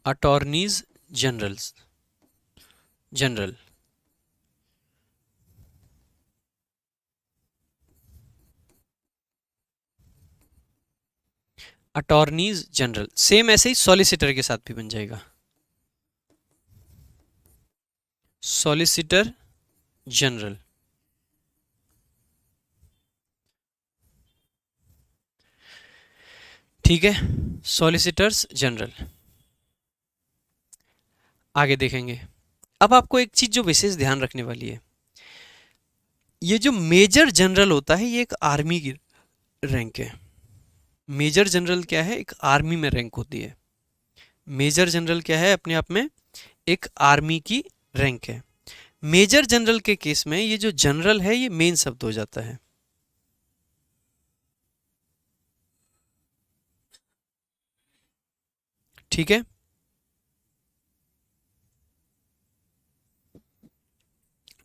Speaker 1: Attorneys generals, general. Attorneys general, same ऐसे ही सॉलिसिटर के साथ भी बन जाएगा, सॉलिसिटर जनरल। ठीक है, सॉलिसिटर्स जनरल। आगे देखेंगे। अब आपको एक चीज जो विशेष ध्यान रखने वाली है, ये जो मेजर जनरल होता है ये एक आर्मी की रैंक है। मेजर जनरल क्या है, एक आर्मी में रैंक होती है। मेजर जनरल क्या है, अपने आप में एक आर्मी की रैंक है। मेजर जनरल के केस में ये जो जनरल है ये मेन शब्द हो जाता है। ठीक है,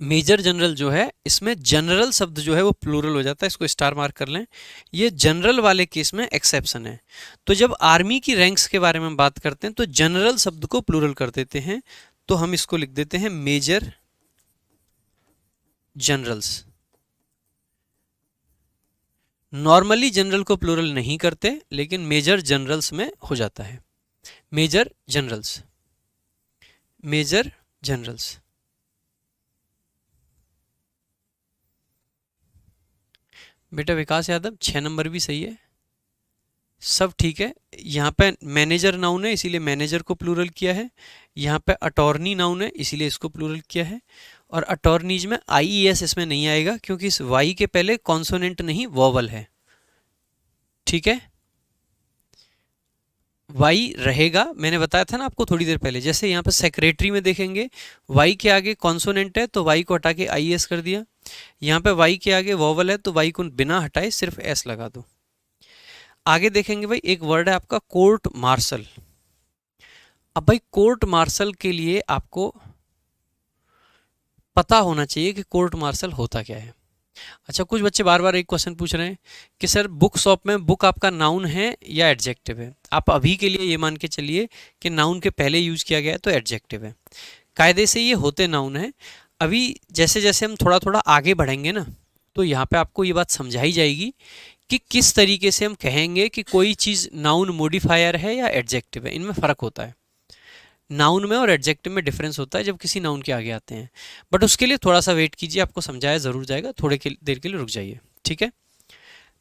Speaker 1: मेजर जनरल जो है इसमें जनरल शब्द जो है वो प्लूरल हो जाता है, इसको स्टार मार्क कर लें। ये जनरल वाले केस में एक्सेप्शन है। तो जब आर्मी की रैंक्स के बारे में बात करते हैं तो जनरल शब्द को प्लूरल कर देते हैं, तो हम इसको लिख देते हैं मेजर जनरल्स। नॉर्मली जनरल को प्लूरल नहीं करते, लेकिन मेजर जनरल्स में हो जाता है। Major generals, major generals. बेटा विकास यादव 6 नंबर भी सही है, सब ठीक है। यहाँ पे मैनेजर नाउन है इसीलिए मैनेजर को प्लूरल किया है, यहाँ पे अटॉर्नी नाउन है इसीलिए इसको प्लूरल किया है, और अटॉर्नीज में IES इसमें नहीं आएगा क्योंकि इस वाई के पहले कॉन्सोनेंट नहीं वोवल है। ठीक है, वाई रहेगा, मैंने बताया था ना आपको थोड़ी देर पहले। जैसे यहाँ पे सेक्रेटरी में देखेंगे वाई के आगे कॉन्सोनेंट है तो वाई को हटा के IES कर दिया, यहाँ पे वाई के आगे वोवल है तो वाई को बिना हटाए सिर्फ S लगा दो। आगे देखेंगे भाई, एक वर्ड है आपका कोर्ट मार्शल। अब भाई कोर्ट मार्शल के लिए आपको पता होना चाहिए कि कोर्ट मार्शल होता क्या है। अच्छा, कुछ बच्चे बार बार एक क्वेश्चन पूछ रहे हैं कि सर बुक शॉप में बुक आपका नाउन है या एडजेक्टिव है। आप अभी के लिए ये मान के चलिए कि नाउन के पहले यूज किया गया है तो एडजेक्टिव है, कायदे से ये होते नाउन है। अभी जैसे जैसे हम थोड़ा थोड़ा आगे बढ़ेंगे ना, तो यहाँ पे आपको ये बात समझाई जाएगी कि किस तरीके से हम कहेंगे कि कोई चीज़ नाउन मॉडिफायर है या एडजेक्टिव है। इनमें फ़र्क होता है, नाउन में और एडजेक्टिव में डिफरेंस होता है जब किसी नाउन के आगे आते हैं। बट उसके लिए थोड़ा सा वेट कीजिए, आपको समझाया ज़रूर जाएगा, थोड़े देर के लिए रुक जाइए। ठीक है,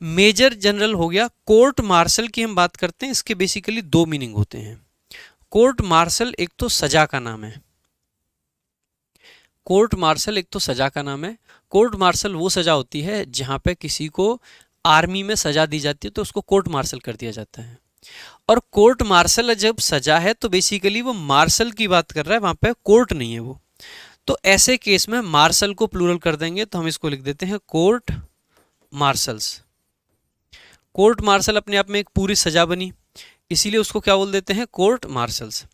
Speaker 1: मेजर जनरल हो गया। कोर्ट मार्शल की हम बात करते हैं, इसके बेसिकली 2 मीनिंग होते हैं। कोर्ट मार्शल एक तो सजा का नाम है, कोर्ट मार्शल एक तो सजा का नाम है। कोर्ट मार्शल वो सजा होती है जहाँ पे किसी को आर्मी में सजा दी जाती है तो उसको कोर्ट मार्शल कर दिया जाता है। और कोर्ट मार्शल जब सजा है तो बेसिकली वो मार्शल की बात कर रहा है, वहां पे कोर्ट नहीं है वो। तो ऐसे केस में मार्शल को प्लूरल कर देंगे तो हम इसको लिख देते हैं कोर्ट मार्शल्स। कोर्ट मार्शल अपने आप में एक पूरी सजा बनी, इसीलिए उसको क्या बोल देते हैं, कोर्ट मार्शल्स।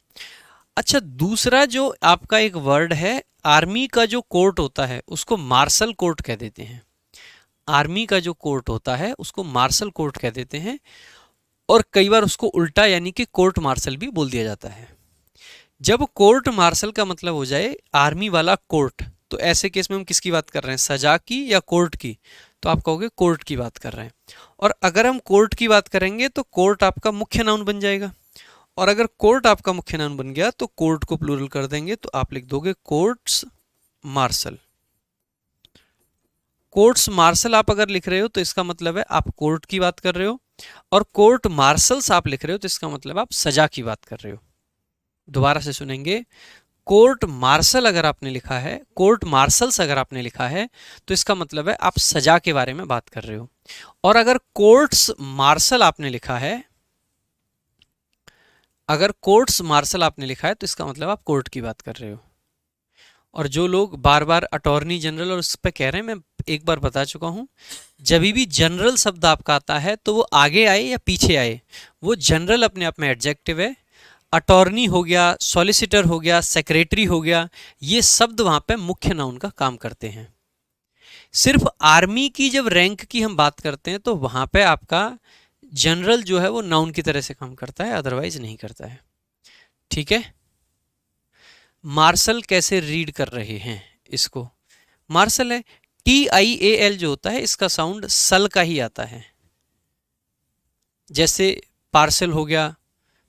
Speaker 1: अच्छा, दूसरा जो आपका एक वर्ड है, आर्मी का जो कोर्ट होता है उसको मार्शल कोर्ट कह देते हैं। आर्मी का जो कोर्ट होता है उसको मार्शल कोर्ट कह देते हैं, और कई बार उसको उल्टा यानी कि कोर्ट मार्शल भी बोल दिया जाता है। जब कोर्ट मार्शल का मतलब हो जाए आर्मी वाला कोर्ट, तो ऐसे केस में हम किसकी बात कर रहे हैं, सजा की या कोर्ट की, तो आप कहोगे कोर्ट की बात कर रहे हैं। और अगर हम कोर्ट की बात करेंगे तो कोर्ट आपका मुख्य नाउन बन जाएगा, और अगर कोर्ट आपका मुख्य नाउन बन गया तो कोर्ट को प्लूरल कर देंगे, तो आप लिख दोगे कोर्ट्स मार्शल। कोर्ट्स मार्शल आप अगर लिख रहे हो तो इसका मतलब है आप कोर्ट की बात कर रहे हो, और कोर्ट मार्शल्स आप लिख रहे हो तो इसका मतलब आप सजा की बात कर रहे हो। दोबारा से सुनेंगे, कोर्ट मार्शल अगर आपने लिखा है, कोर्ट मार्शल्स अगर आपने लिखा है, तो इसका मतलब है आप सजा के बारे में बात कर रहे हो। और अगर कोर्ट्स मार्शल आपने लिखा है, अगर कोर्ट्स मार्शल आपने लिखा है तो इसका मतलब आप कोर्ट की बात कर रहे हो। और जो लोग बार बार अटॉर्नी जनरल और उस पर कह रहे हैं, मैं एक बार बता चुका हूं, जब भी जनरल शब्द आपका आता है तो वो आगे आए या पीछे आए, वो जनरल अपने आप में एडजेक्टिव है। अटॉर्नी हो गया, सॉलिसिटर हो गया, सेक्रेटरी हो गया, ये शब्द वहां पे मुख्य नाउन का काम करते हैं। सिर्फ आर्मी की जब रैंक की हम बात करते हैं तो वहां पे आपका जनरल जो है वो नाउन की तरह से काम करता है, अदरवाइज नहीं करता है। ठीक है। मार्शल कैसे रीड कर रहे हैं इसको, मार्शल है, TIAL जो होता है इसका साउंड सल का ही आता है। जैसे पार्सल हो गया,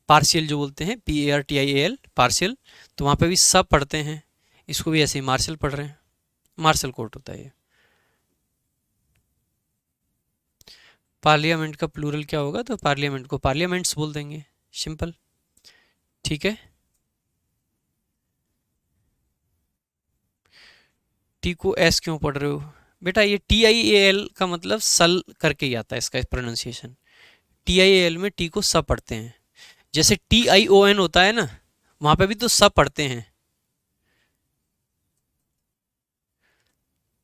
Speaker 1: पार्शियल जो बोलते हैं PARTIAL पार्शियल, तो वहां पे भी सब पढ़ते हैं, इसको भी ऐसे ही मार्शल पढ़ रहे हैं, मार्शल कोर्ट होता है ये। पार्लियामेंट का प्लूरल क्या होगा, तो पार्लियामेंट को पार्लियामेंट्स बोल देंगे, सिंपल। ठीक है। टी को एस क्यों पढ़ रहे हो बेटा, ये TIAL का मतलब सल करके ही आता है इसका प्रोनाउंसिएशन। TIAL में टी को सब पढ़ते हैं, जैसे TION होता है ना, वहां पे भी तो सब पढ़ते हैं।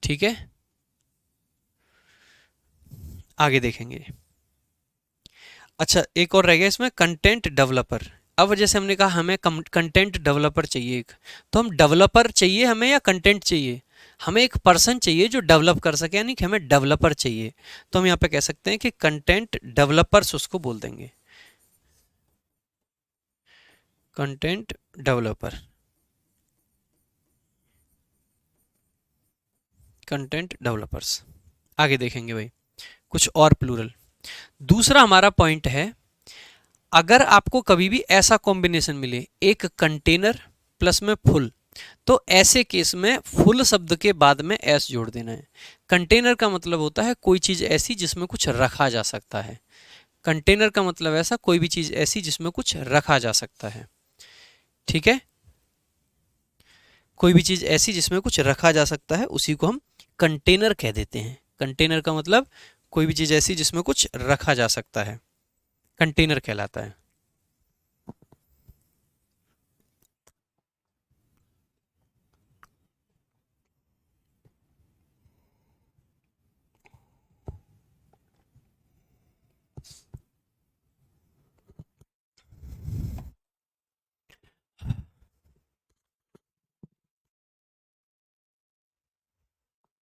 Speaker 1: ठीक है, आगे देखेंगे। अच्छा, एक और रह गया इसमें, कंटेंट डेवलपर। अब जैसे हमने कहा हमें कंटेंट डेवलपर चाहिए एक, तो हम डेवलपर चाहिए हमें या कंटेंट चाहिए, हमें एक पर्सन चाहिए जो डेवलप कर सके, यानी कि हमें डेवलपर चाहिए। तो हम यहाँ पे कह सकते हैं कि कंटेंट डेवलपर्स उसको बोल देंगे, कंटेंट डेवलपर, कंटेंट डेवलपर्स। आगे देखेंगे भाई कुछ और प्लूरल। दूसरा हमारा पॉइंट है, अगर आपको कभी भी ऐसा कॉम्बिनेशन मिले, एक कंटेनर प्लस में फुल, तो ऐसे केस में फुल शब्द के बाद में एस जोड़ देना है। कंटेनर का मतलब होता है कोई चीज ऐसी जिसमें कुछ रखा जा सकता है, कंटेनर का मतलब ऐसा कोई भी चीज ऐसी जिसमें कुछ रखा जा सकता है। ठीक है, कोई भी चीज ऐसी जिसमें कुछ रखा जा सकता है उसी को हम कंटेनर कह देते हैं। कंटेनर का मतलब कोई भी चीज ऐसी जिसमें कुछ रखा जा सकता है, कंटेनर कहलाता है।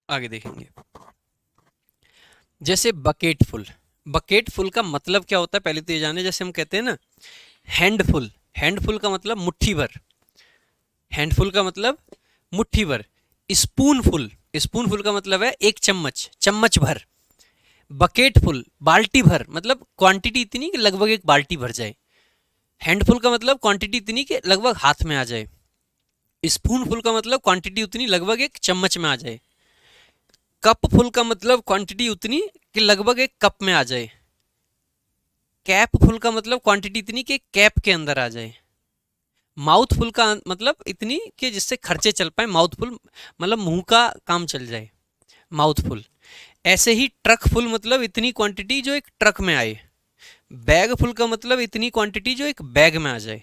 Speaker 1: आगे देखेंगे, जैसे बकेटफुल। बकेटफुल का मतलब क्या होता है पहले तो ये जाने, जैसे हम कहते हैं ना हैंडफुल, हैंडफुल का मतलब मुट्ठी भर, हैंडफुल का मतलब मुट्ठी भर। स्पूनफुल, स्पूनफुल का मतलब है एक चम्मच, चम्मच भर। बकेटफुल बाल्टी भर, मतलब क्वांटिटी इतनी कि लगभग एक बाल्टी भर जाए। हैंडफुल का मतलब क्वांटिटी इतनी कि लगभग हाथ में आ जाए। स्पूनफुल का मतलब क्वांटिटी उतनी लगभग एक चम्मच में आ जाए। कप फुल का मतलब क्वांटिटी उतनी कि लगभग एक कप में आ जाए। कैप फुल का मतलब क्वांटिटी इतनी कि कैप के अंदर आ जाए। माउथ फुल का मतलब इतनी कि जिससे खर्चे चल पाए, माउथ फुल मतलब मुंह का काम चल जाए, माउथ फुल। ऐसे ही ट्रक फुल मतलब इतनी क्वांटिटी जो एक ट्रक में आए। बैग फुल का मतलब इतनी क्वांटिटी जो एक बैग में आ जाए।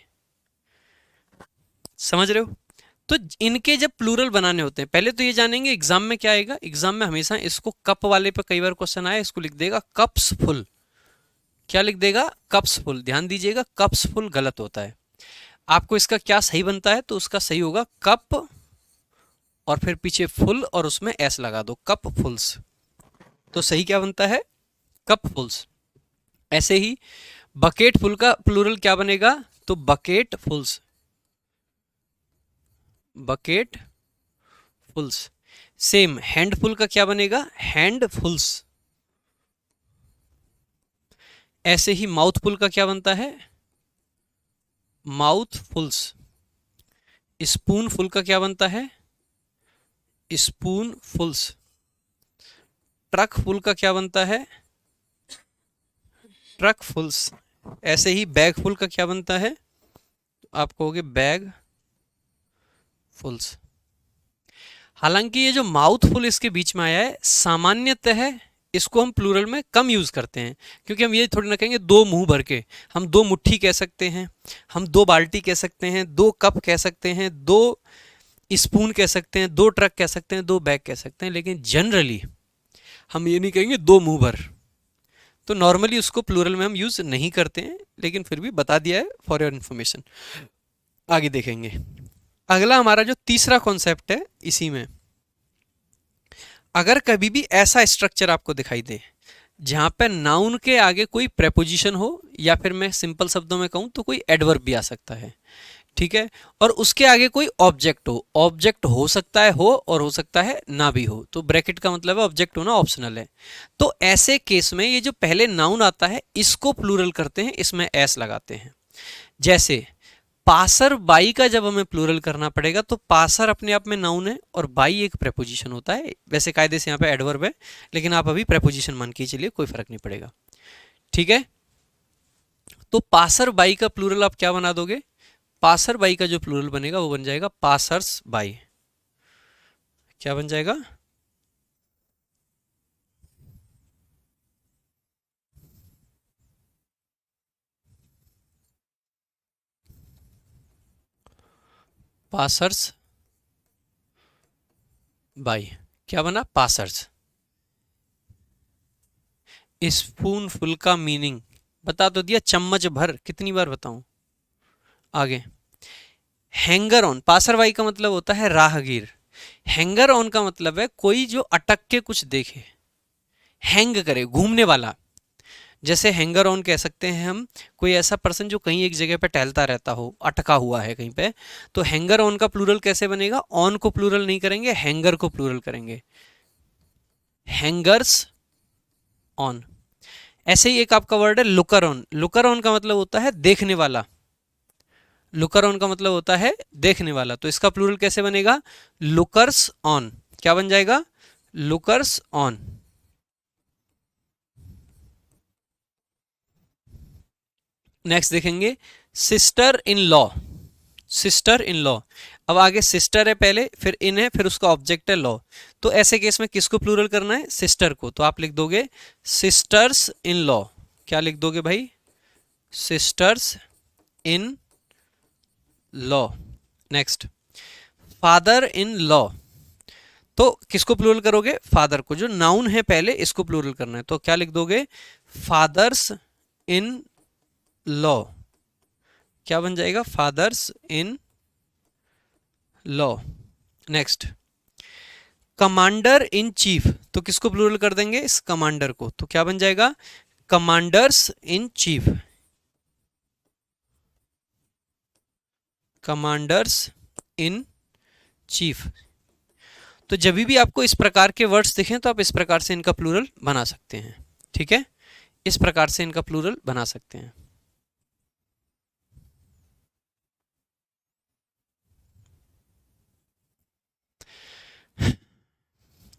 Speaker 1: समझ रहे हो? तो इनके जब प्लूरल बनाने होते हैं, पहले तो ये जानेंगे एग्जाम में क्या आएगा। एग्जाम में हमेशा इसको कप वाले पे कई बार क्वेश्चन आया, इसको लिख देगा कप्स फुल। क्या लिख देगा? Cups full. ध्यान दीजिएगा, कप्स फुल गलत होता है। आपको इसका क्या सही बनता है? तो उसका सही होगा कप और फिर पीछे फुल और उसमें एस लगा दो, कप फुल्स। तो सही क्या बनता है? कप फुल्स। ऐसे ही बकेट फुल का प्लूरल क्या बनेगा? तो बकेट फुल्स, बकेट फुल्स। सेम हैंडफुल का क्या बनेगा? हैंडफुल्स। ऐसे ही माउथफुल का क्या बनता है? माउथफुल्स। स्पूनफुल का क्या बनता है? स्पूनफुल्स। ट्रकफुल का क्या बनता है? ट्रकफुल्स। ऐसे ही बैगफुल का क्या बनता है? आप कहोगे बैग फुल्स। हालांकि ये जो माउथफुल इसके बीच में आया है, सामान्यतः इसको हम प्लूरल में कम यूज करते हैं, क्योंकि हम ये थोड़ी ना कहेंगे दो मुंह भर के। हम दो मुट्ठी कह सकते हैं, हम दो बाल्टी कह सकते हैं, दो कप कह सकते हैं, दो स्पून कह सकते हैं, दो ट्रक कह सकते हैं, दो बैग कह सकते हैं, लेकिन जनरली हम ये नहीं कहेंगे दो मुंह भर। तो नॉर्मली उसको प्लूरल में हम यूज नहीं करते हैं, लेकिन फिर भी बता दिया है फॉर योर इन्फॉर्मेशन। आगे देखेंगे। अगला हमारा जो तीसरा कॉन्सेप्ट है, इसी में अगर कभी भी ऐसा स्ट्रक्चर आपको दिखाई दे जहां पर नाउन के आगे कोई प्रेपोजिशन हो, या फिर मैं सिंपल शब्दों में कहूं तो कोई एडवर्ब भी आ सकता है, ठीक है, और उसके आगे कोई ऑब्जेक्ट हो। ऑब्जेक्ट हो सकता है हो और हो सकता है ना भी हो, तो ब्रैकेट का मतलब है ऑब्जेक्ट होना ऑप्शनल है। तो ऐसे केस में ये जो पहले नाउन आता है इसको प्लूरल करते हैं, इसमें एस लगाते हैं। जैसे पासर बाई का जब हमें प्लूरल करना पड़ेगा, तो पासर अपने आप में नाउन है और बाई एक प्रेपोजिशन होता है। वैसे कायदे से यहाँ पे एडवर्ब है, लेकिन आप अभी प्रेपोजिशन मान के चलिए, कोई फर्क नहीं पड़ेगा, ठीक है। तो पासर बाई का प्लूरल आप क्या बना दोगे? पासर बाई का जो प्लूरल बनेगा वो बन जाएगा पासर्स बाई। क्या बन जाएगा? Passers by. क्या बना? पासर्स। स्पून फुल का मीनिंग बता तो दिया, चम्मच भर, कितनी बार बताऊं? आगे हैंगर ऑन, पासर बाई का मतलब होता है राहगीर। हैंगर ऑन का मतलब है कोई जो अटक के कुछ देखे, हैंग करे, घूमने वाला। जैसे हैंगर ऑन कह सकते हैं हम कोई ऐसा पर्सन जो कहीं एक जगह पे टहलता रहता हो, अटका हुआ है कहीं पे। तो हैंगर ऑन का प्लूरल कैसे बनेगा? ऑन को प्लूरल नहीं करेंगे, हैंगर को प्लूरल करेंगे, हैंगर्स ऑन। ऐसे ही एक आपका वर्ड है लुकर ऑन। लुकर ऑन का मतलब होता है देखने वाला। लुकर ऑन का मतलब होता है देखने वाला, तो इसका प्लूरल कैसे बनेगा? Lookers on. क्या बन जाएगा? Lookers on. नेक्स्ट देखेंगे sister in law. Sister in law, अब आगे सिस्टर है पहले, फिर इन है, फिर उसका ऑब्जेक्ट है लॉ। तो ऐसे केस में किसको प्लूरल करना है? सिस्टर को। तो आप लिख दोगे सिस्टर्स इन लॉ। क्या लिख दोगे भाई? Sisters in law. Next father in law, तो किसको प्लूरल करोगे? फादर को। जो नाउन है पहले इसको प्लूरल करना है, तो क्या लिख दोगे? Fathers in law. क्या बन जाएगा? Fathers in law. Next commander in chief, तो किसको प्लूरल कर देंगे? इस कमांडर को। तो क्या बन जाएगा? Commanders in chief. Commanders in chief. तो जब भी आपको इस प्रकार के वर्ड्स दिखें तो आप इस प्रकार से इनका प्लूरल बना सकते हैं, ठीक है, इस प्रकार से इनका प्लूरल बना सकते हैं।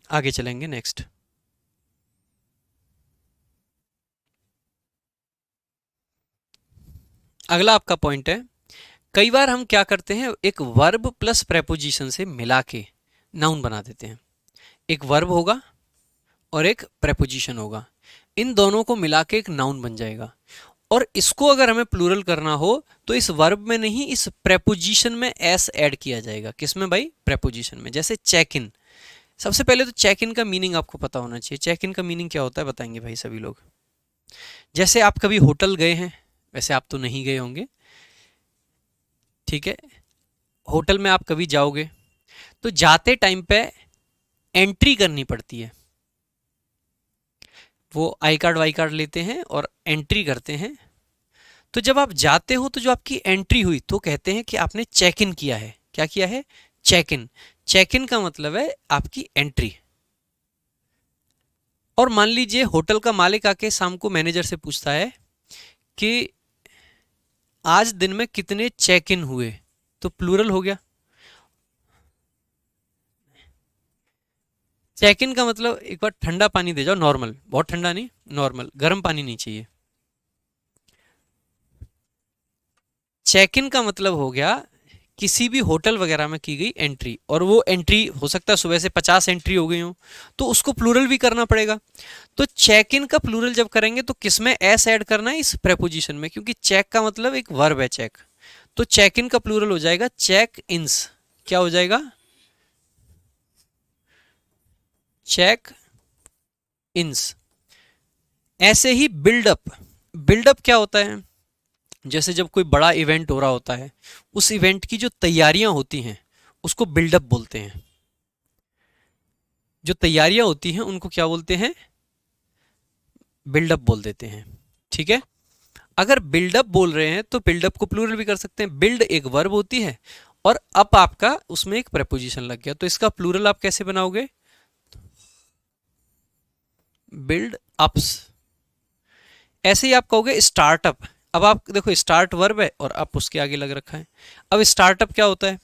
Speaker 1: आगे चलेंगे। नेक्स्ट अगला आपका पॉइंट है, कई बार हम क्या करते हैं, एक वर्ब प्लस प्रेपोजिशन से मिला के नाउन बना देते हैं। एक वर्ब होगा और एक प्रेपोजिशन होगा, इन दोनों को मिला के एक नाउन बन जाएगा। और इसको अगर हमें प्लूरल करना हो तो इस वर्ब में नहीं, इस प्रेपोजिशन में एस ऐड किया जाएगा। किसमें भाई? प्रेपोजिशन में। जैसे चेक इन, सबसे पहले तो चेक इन का मीनिंग आपको पता होना चाहिए। चेक इन का मीनिंग क्या होता है बताएंगे भाई सभी लोग। जैसे आप कभी होटल गए हैं, वैसे आप तो नहीं गए होंगे, ठीक है, होटल में आप कभी जाओगे तो जाते टाइम पे एंट्री करनी पड़ती है। वो आई कार्ड वाई कार्ड लेते हैं और एंट्री करते हैं। तो जब आप जाते हो तो जो आपकी एंट्री हुई तो कहते हैं कि आपने चेक इन किया है। क्या किया है? Check in. चेक इन का मतलब है आपकी एंट्री। और मान लीजिए होटल का मालिक आके शाम को मैनेजर से पूछता है कि आज दिन में कितने चेक इन हुए, तो प्लूरल हो गया। चेक इन का मतलब एक बार ठंडा पानी दे जाओ, नॉर्मल, बहुत ठंडा नहीं, नॉर्मल, गर्म पानी नहीं चाहिए। चेक इन का मतलब हो गया किसी भी होटल वगैरह में की गई एंट्री, और वो एंट्री हो सकता है सुबह से 50 एंट्री हो गई हो, तो उसको प्लूरल भी करना पड़ेगा। तो चेक इन का प्लूरल जब करेंगे तो किसमें एस ऐड करना है? इस प्रेपोजिशन में, क्योंकि चेक का मतलब एक वर्ब है चेक। तो चेक इन का प्लूरल हो जाएगा चेक इन्स। क्या हो जाएगा? Check ins. ऐसे ही बिल्डअप। बिल्डअप क्या होता है? जैसे जब कोई बड़ा इवेंट हो रहा होता है, उस इवेंट की जो तैयारियां होती हैं उसको बिल्डअप बोलते हैं। जो तैयारियां होती हैं उनको क्या बोलते हैं? बिल्डअप बोल देते हैं। ठीक है, अगर बिल्डअप बोल रहे हैं तो बिल्डअप को प्लूरल भी कर सकते हैं। बिल्ड एक वर्ब होती है और अप आपका उसमें एक प्रेपोजिशन लग गया, तो इसका प्लूरल आप कैसे बनाओगे? Build ups. ऐसे ही आप कहोगे स्टार्टअप। अब आप देखो स्टार्ट वर्ब है और अप उसके आगे लग रखा है। अब स्टार्टअप क्या होता है?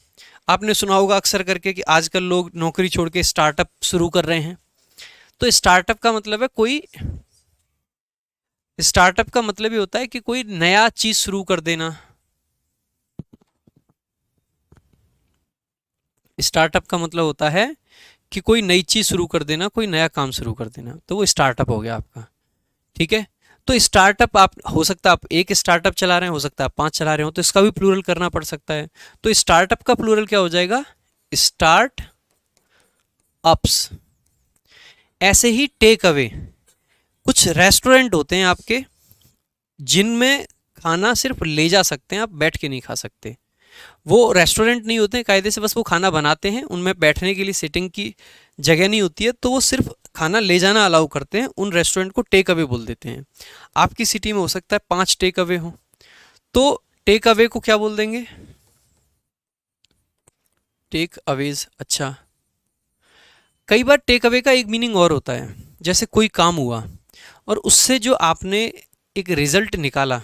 Speaker 1: आपने सुना होगा अक्सर करके कि आजकल लोग नौकरी छोड़ के स्टार्टअप शुरू कर रहे हैं। तो स्टार्टअप का मतलब है कोई, स्टार्टअप का मतलब ही होता है कि कोई नया चीज शुरू कर देना। स्टार्टअप का मतलब होता है कि कोई नई चीज शुरू कर देना, कोई नया काम शुरू कर देना, तो वो स्टार्टअप हो गया आपका। ठीक है, तो स्टार्टअप आप, हो सकता है आप एक स्टार्टअप चला रहे हैं, हो सकता है आप 5 चला रहे हो, तो इसका भी प्लूरल करना पड़ सकता है। तो स्टार्टअप का प्लूरल क्या हो जाएगा? Start ups. ऐसे ही टेक अवे। कुछ रेस्टोरेंट होते हैं आपके जिनमें खाना सिर्फ ले जा सकते हैं, आप बैठ के नहीं खा सकते। वो रेस्टोरेंट नहीं होते हैं कायदे से, बस वो खाना बनाते हैं, उनमें बैठने के लिए सीटिंग की जगह नहीं होती है, तो वो सिर्फ खाना ले जाना अलाउ करते हैं। उन रेस्टोरेंट को टेक अवे बोल देते हैं। आपकी सिटी में हो सकता है 5 टेक अवे हो, तो टेक अवे को क्या बोल देंगे? टेक अवेज। अच्छा, कई बार टेक अवे का एक मीनिंग और होता है। जैसे कोई काम हुआ और उससे जो आपने एक रिजल्ट निकाला,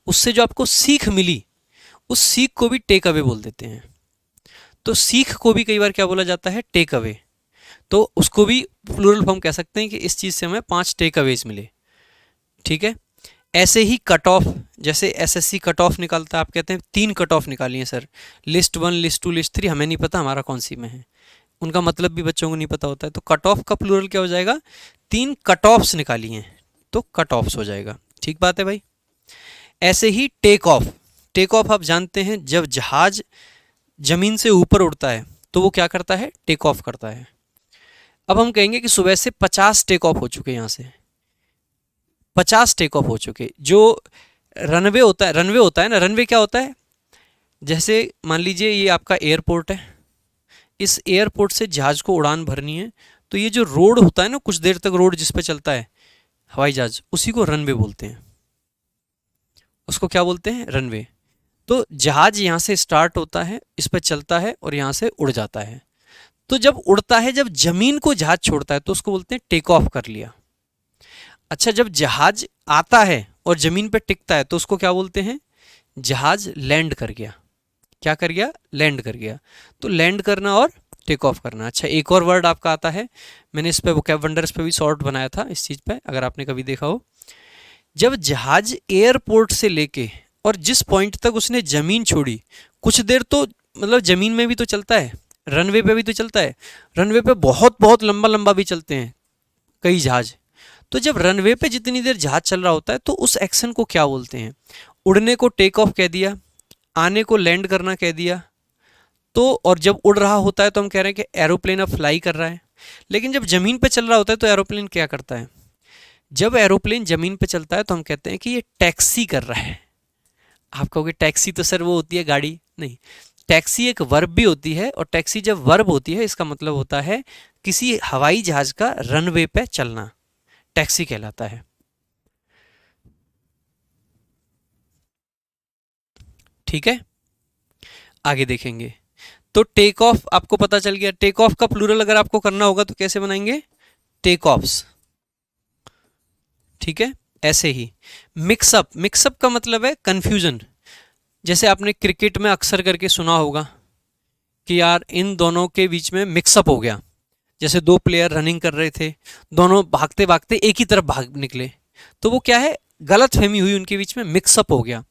Speaker 1: उससे जो आपको सीख मिली, उस सीख को भी टेक अवे बोल देते हैं। तो सीख को भी कई बार क्या बोला जाता है? Take away. तो उसको भी प्लूरल फॉर्म कह सकते हैं कि इस चीज़ से हमें 5 टेक अवेज मिले। ठीक है, ऐसे ही कट ऑफ। जैसे एसएससी कट ऑफ निकालता है, आप कहते हैं 3 कट ऑफ निकाली हैं सर, लिस्ट 1, लिस्ट 2, लिस्ट 3, हमें नहीं पता हमारा कौन सी में है। उनका मतलब भी बच्चों को नहीं पता होता है। तो कट ऑफ का प्लूरल क्या हो जाएगा? 3 कट ऑफ्स निकाली हैं तो कट ऑफ्स हो जाएगा। ठीक बात है भाई। ऐसे ही टेक ऑफ। टेक ऑफ आप जानते हैं, जब जहाज जमीन से ऊपर उड़ता है तो वो क्या करता है? टेक ऑफ करता है। अब हम कहेंगे कि सुबह से 50 टेक ऑफ हो चुके, यहाँ से 50 टेक ऑफ हो चुके। जो रनवे होता है, रनवे होता है ना, रनवे क्या होता है? जैसे मान लीजिए ये आपका एयरपोर्ट है, इस एयरपोर्ट से जहाज को उड़ान भरनी है, तो ये जो रोड होता है ना, कुछ देर तक रोड जिस पे चलता है हवाई जहाज, उसी को रनवे बोलते हैं। उसको क्या बोलते हैं? रनवे। तो जहाज यहाँ से स्टार्ट होता है, इस पर चलता है और यहाँ से उड़ जाता है। तो जब उड़ता है, जब जमीन को जहाज छोड़ता है तो उसको बोलते हैं टेक ऑफ कर लिया। अच्छा, जब जहाज आता है और जमीन पे टिकता है तो उसको क्या बोलते हैं? जहाज लैंड कर गया। क्या कर गया? लैंड कर गया। तो लैंड करना और टेक ऑफ करना। अच्छा, एक और वर्ड आपका आता है, मैंने इस पे वोकैब वंडर्स पे भी शॉर्ट बनाया था इस चीज़ पे, अगर आपने कभी देखा हो। जब जहाज एयरपोर्ट से लेके और जिस पॉइंट तक उसने ज़मीन छोड़ी, कुछ देर तो मतलब ज़मीन में भी तो चलता है, रनवे पे भी तो चलता है, रनवे पे बहुत बहुत लंबा लंबा भी चलते हैं कई जहाज। तो जब रनवे पे जितनी देर जहाज चल रहा होता है तो उस एक्शन को क्या बोलते हैं? उड़ने को टेक ऑफ कह दिया, आने को लैंड करना कह दिया। तो और जब उड़ रहा होता है तो हम कह रहे हैं कि एरोप्लेन अब फ्लाई कर रहा है। लेकिन जब ज़मीन पे चल रहा होता है तो एरोप्लेन क्या करता है? जब एरोप्लेन ज़मीन पे चलता है तो हम कहते हैं कि ये टैक्सी कर रहा है। आप कहोगे टैक्सी तो सर वो होती है गाड़ी, नहीं, टैक्सी एक वर्ब भी होती है, और टैक्सी जब वर्ब होती है इसका मतलब होता है किसी हवाई जहाज का रनवे पे चलना, टैक्सी कहलाता है। ठीक है, आगे देखेंगे। तो टेक ऑफ आपको पता चल गया। टेक ऑफ का प्लूरल अगर आपको करना होगा तो कैसे बनाएंगे? Take offs. ठीक है, ऐसे ही मिक्सअप, मिक्सअप का मतलब है कंफ्यूजन। जैसे आपने क्रिकेट में अक्सर करके सुना होगा कि यार इन दोनों के बीच में मिक्सअप हो गया। जैसे दो प्लेयर रनिंग कर रहे थे, दोनों भागते भागते एक ही तरफ भाग निकले, तो वो क्या है, गलत फहमी हुई उनके बीच में, मिक्सअप हो गया।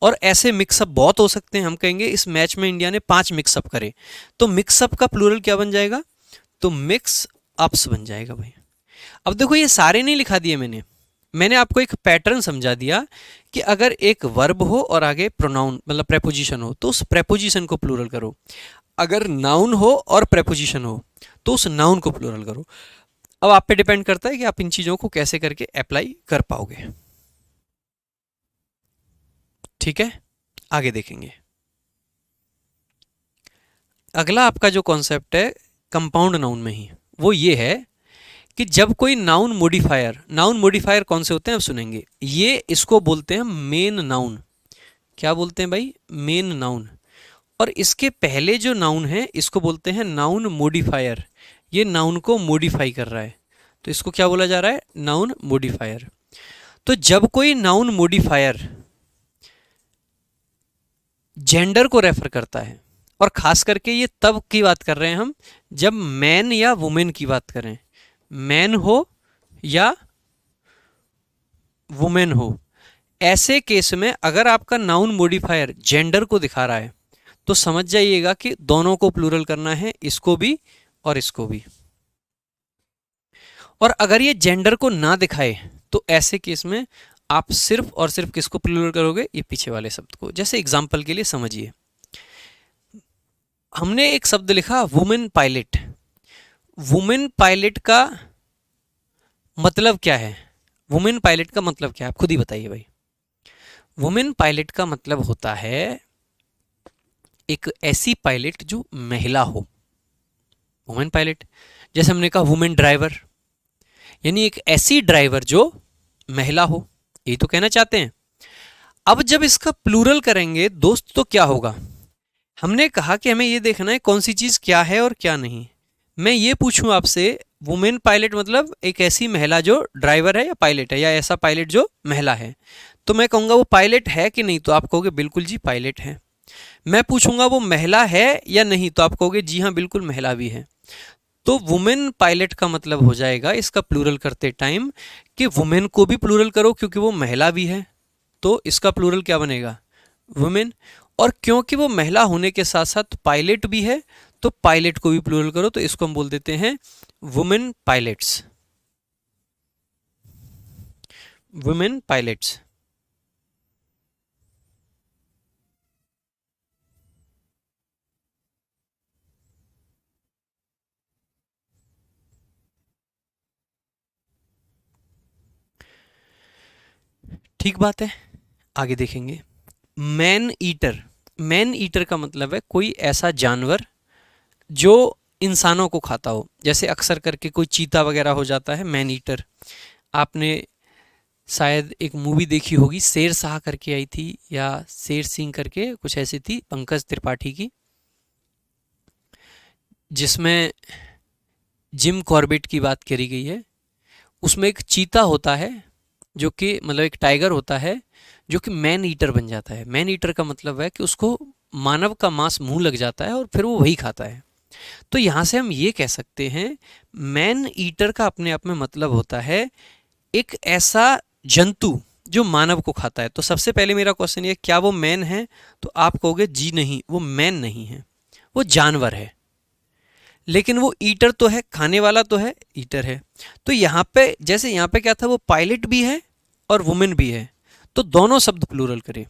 Speaker 1: और ऐसे मिक्सअप बहुत हो सकते हैं। हम कहेंगे इस मैच में इंडिया ने 5 मिक्सअप करे, तो मिक्सअप का प्लूरल क्या बन जाएगा? तो मिक्स अप्स बन जाएगा भाई। अब देखो ये सारे नहीं लिखा दिए मैंने आपको एक पैटर्न समझा दिया कि अगर एक वर्ब हो और आगे प्रोनाउन मतलब प्रेपोजिशन हो तो उस प्रेपोजिशन को प्लूरल करो। अगर नाउन हो और प्रेपोजिशन हो तो उस नाउन को प्लूरल करो। अब आप पे डिपेंड करता है कि आप इन चीज़ों को कैसे करके अप्लाई कर पाओगे। ठीक है, आगे देखेंगे। अगला आपका जो कॉन्सेप्ट है कंपाउंड नाउन में ही, वो ये है कि जब कोई नाउन मॉडिफायर कौन से होते हैं अब सुनेंगे। ये इसको बोलते हैं मेन नाउन। क्या बोलते हैं भाई? Main noun. और इसके पहले जो नाउन है इसको बोलते हैं नाउन मॉडिफायर। ये नाउन को मॉडिफाई कर रहा है, तो इसको क्या बोला जा रहा है? Noun modifier. तो जब कोई नाउन मॉडिफायर जेंडर को रेफर करता है, और खास करके ये तब की बात कर रहे हैं हम जब मैन या वुमेन की बात करें, मैन हो या वुमेन हो, ऐसे केस में अगर आपका नाउन मॉडिफायर जेंडर को दिखा रहा है तो समझ जाइएगा कि दोनों को प्लूरल करना है, इसको भी और इसको भी। और अगर ये जेंडर को ना दिखाए तो ऐसे केस में आप सिर्फ और सिर्फ किसको प्लूरल करोगे? ये पीछे वाले शब्द को। जैसे एग्जांपल के लिए समझिए, हमने एक शब्द लिखा वुमेन पायलट। वुमेन पायलट का मतलब क्या है? वुमेन पायलट का मतलब क्या है, आप खुद ही बताइए भाई। वुमेन पायलट का मतलब होता है एक ऐसी पायलट जो महिला हो, वुमेन पायलट। जैसे हमने कहा वुमेन ड्राइवर, यानी एक ऐसी ड्राइवर जो महिला हो, यही तो कहना चाहते हैं। अब जब इसका प्लूरल करेंगे दोस्त तो क्या होगा? हमने कहा कि हमें ये देखना है कौन सी चीज़ क्या है और क्या नहीं। मैं ये पूछूं आपसे, वुमेन पायलट मतलब एक ऐसी महिला जो ड्राइवर है या पायलट है, या ऐसा पायलट जो महिला है, तो मैं कहूँगा वो पायलट है कि नहीं, तो आप कहोगे बिल्कुल जी पायलट है। मैं पूछूंगा वो महिला है या नहीं, तो आप कहोगे जी हाँ बिल्कुल महिला भी है। तो वुमेन पायलट का मतलब हो जाएगा इसका प्लूरल करते टाइम कि वुमेन को भी प्लूरल करो क्योंकि वो महिला भी है, तो इसका प्लूरल क्या बनेगा? वुमेन। और क्योंकि वो महिला होने के साथ साथ पायलट भी है तो पायलट को भी प्लूरल करो, तो इसको हम बोल देते हैं वुमेन पायलट्स। Women pilots. ठीक बात है, आगे देखेंगे। Man eater. मैन ईटर का मतलब है कोई ऐसा जानवर जो इंसानों को खाता हो। जैसे अक्सर करके कोई चीता वगैरह हो जाता है मैन ईटर। आपने शायद एक मूवी देखी होगी, शेर शाह करके आई थी, या शेर सिंह करके कुछ ऐसी थी, पंकज त्रिपाठी की, जिसमें जिम कॉर्बेट की बात करी गई है। उसमें एक चीता होता है जो कि मतलब एक टाइगर होता है जो कि मैन ईटर बन जाता है। मैन ईटर का मतलब है कि उसको मानव का मांस मुंह लग जाता है और फिर वो वही खाता है। तो यहाँ से हम ये कह सकते हैं मैन ईटर का अपने आप में मतलब होता है एक ऐसा जंतु जो मानव को खाता है। तो सबसे पहले मेरा क्वेश्चन ये, क्या वो मैन है? तो आप कहोगे जी नहीं, वो मैन नहीं है, वो जानवर है। लेकिन वो ईटर तो है, खाने वाला तो है, ईटर है। तो यहाँ पे जैसे यहाँ पे क्या था, वो पायलट भी है और वुमेन भी है, तो दोनों शब्द प्लूरल करें।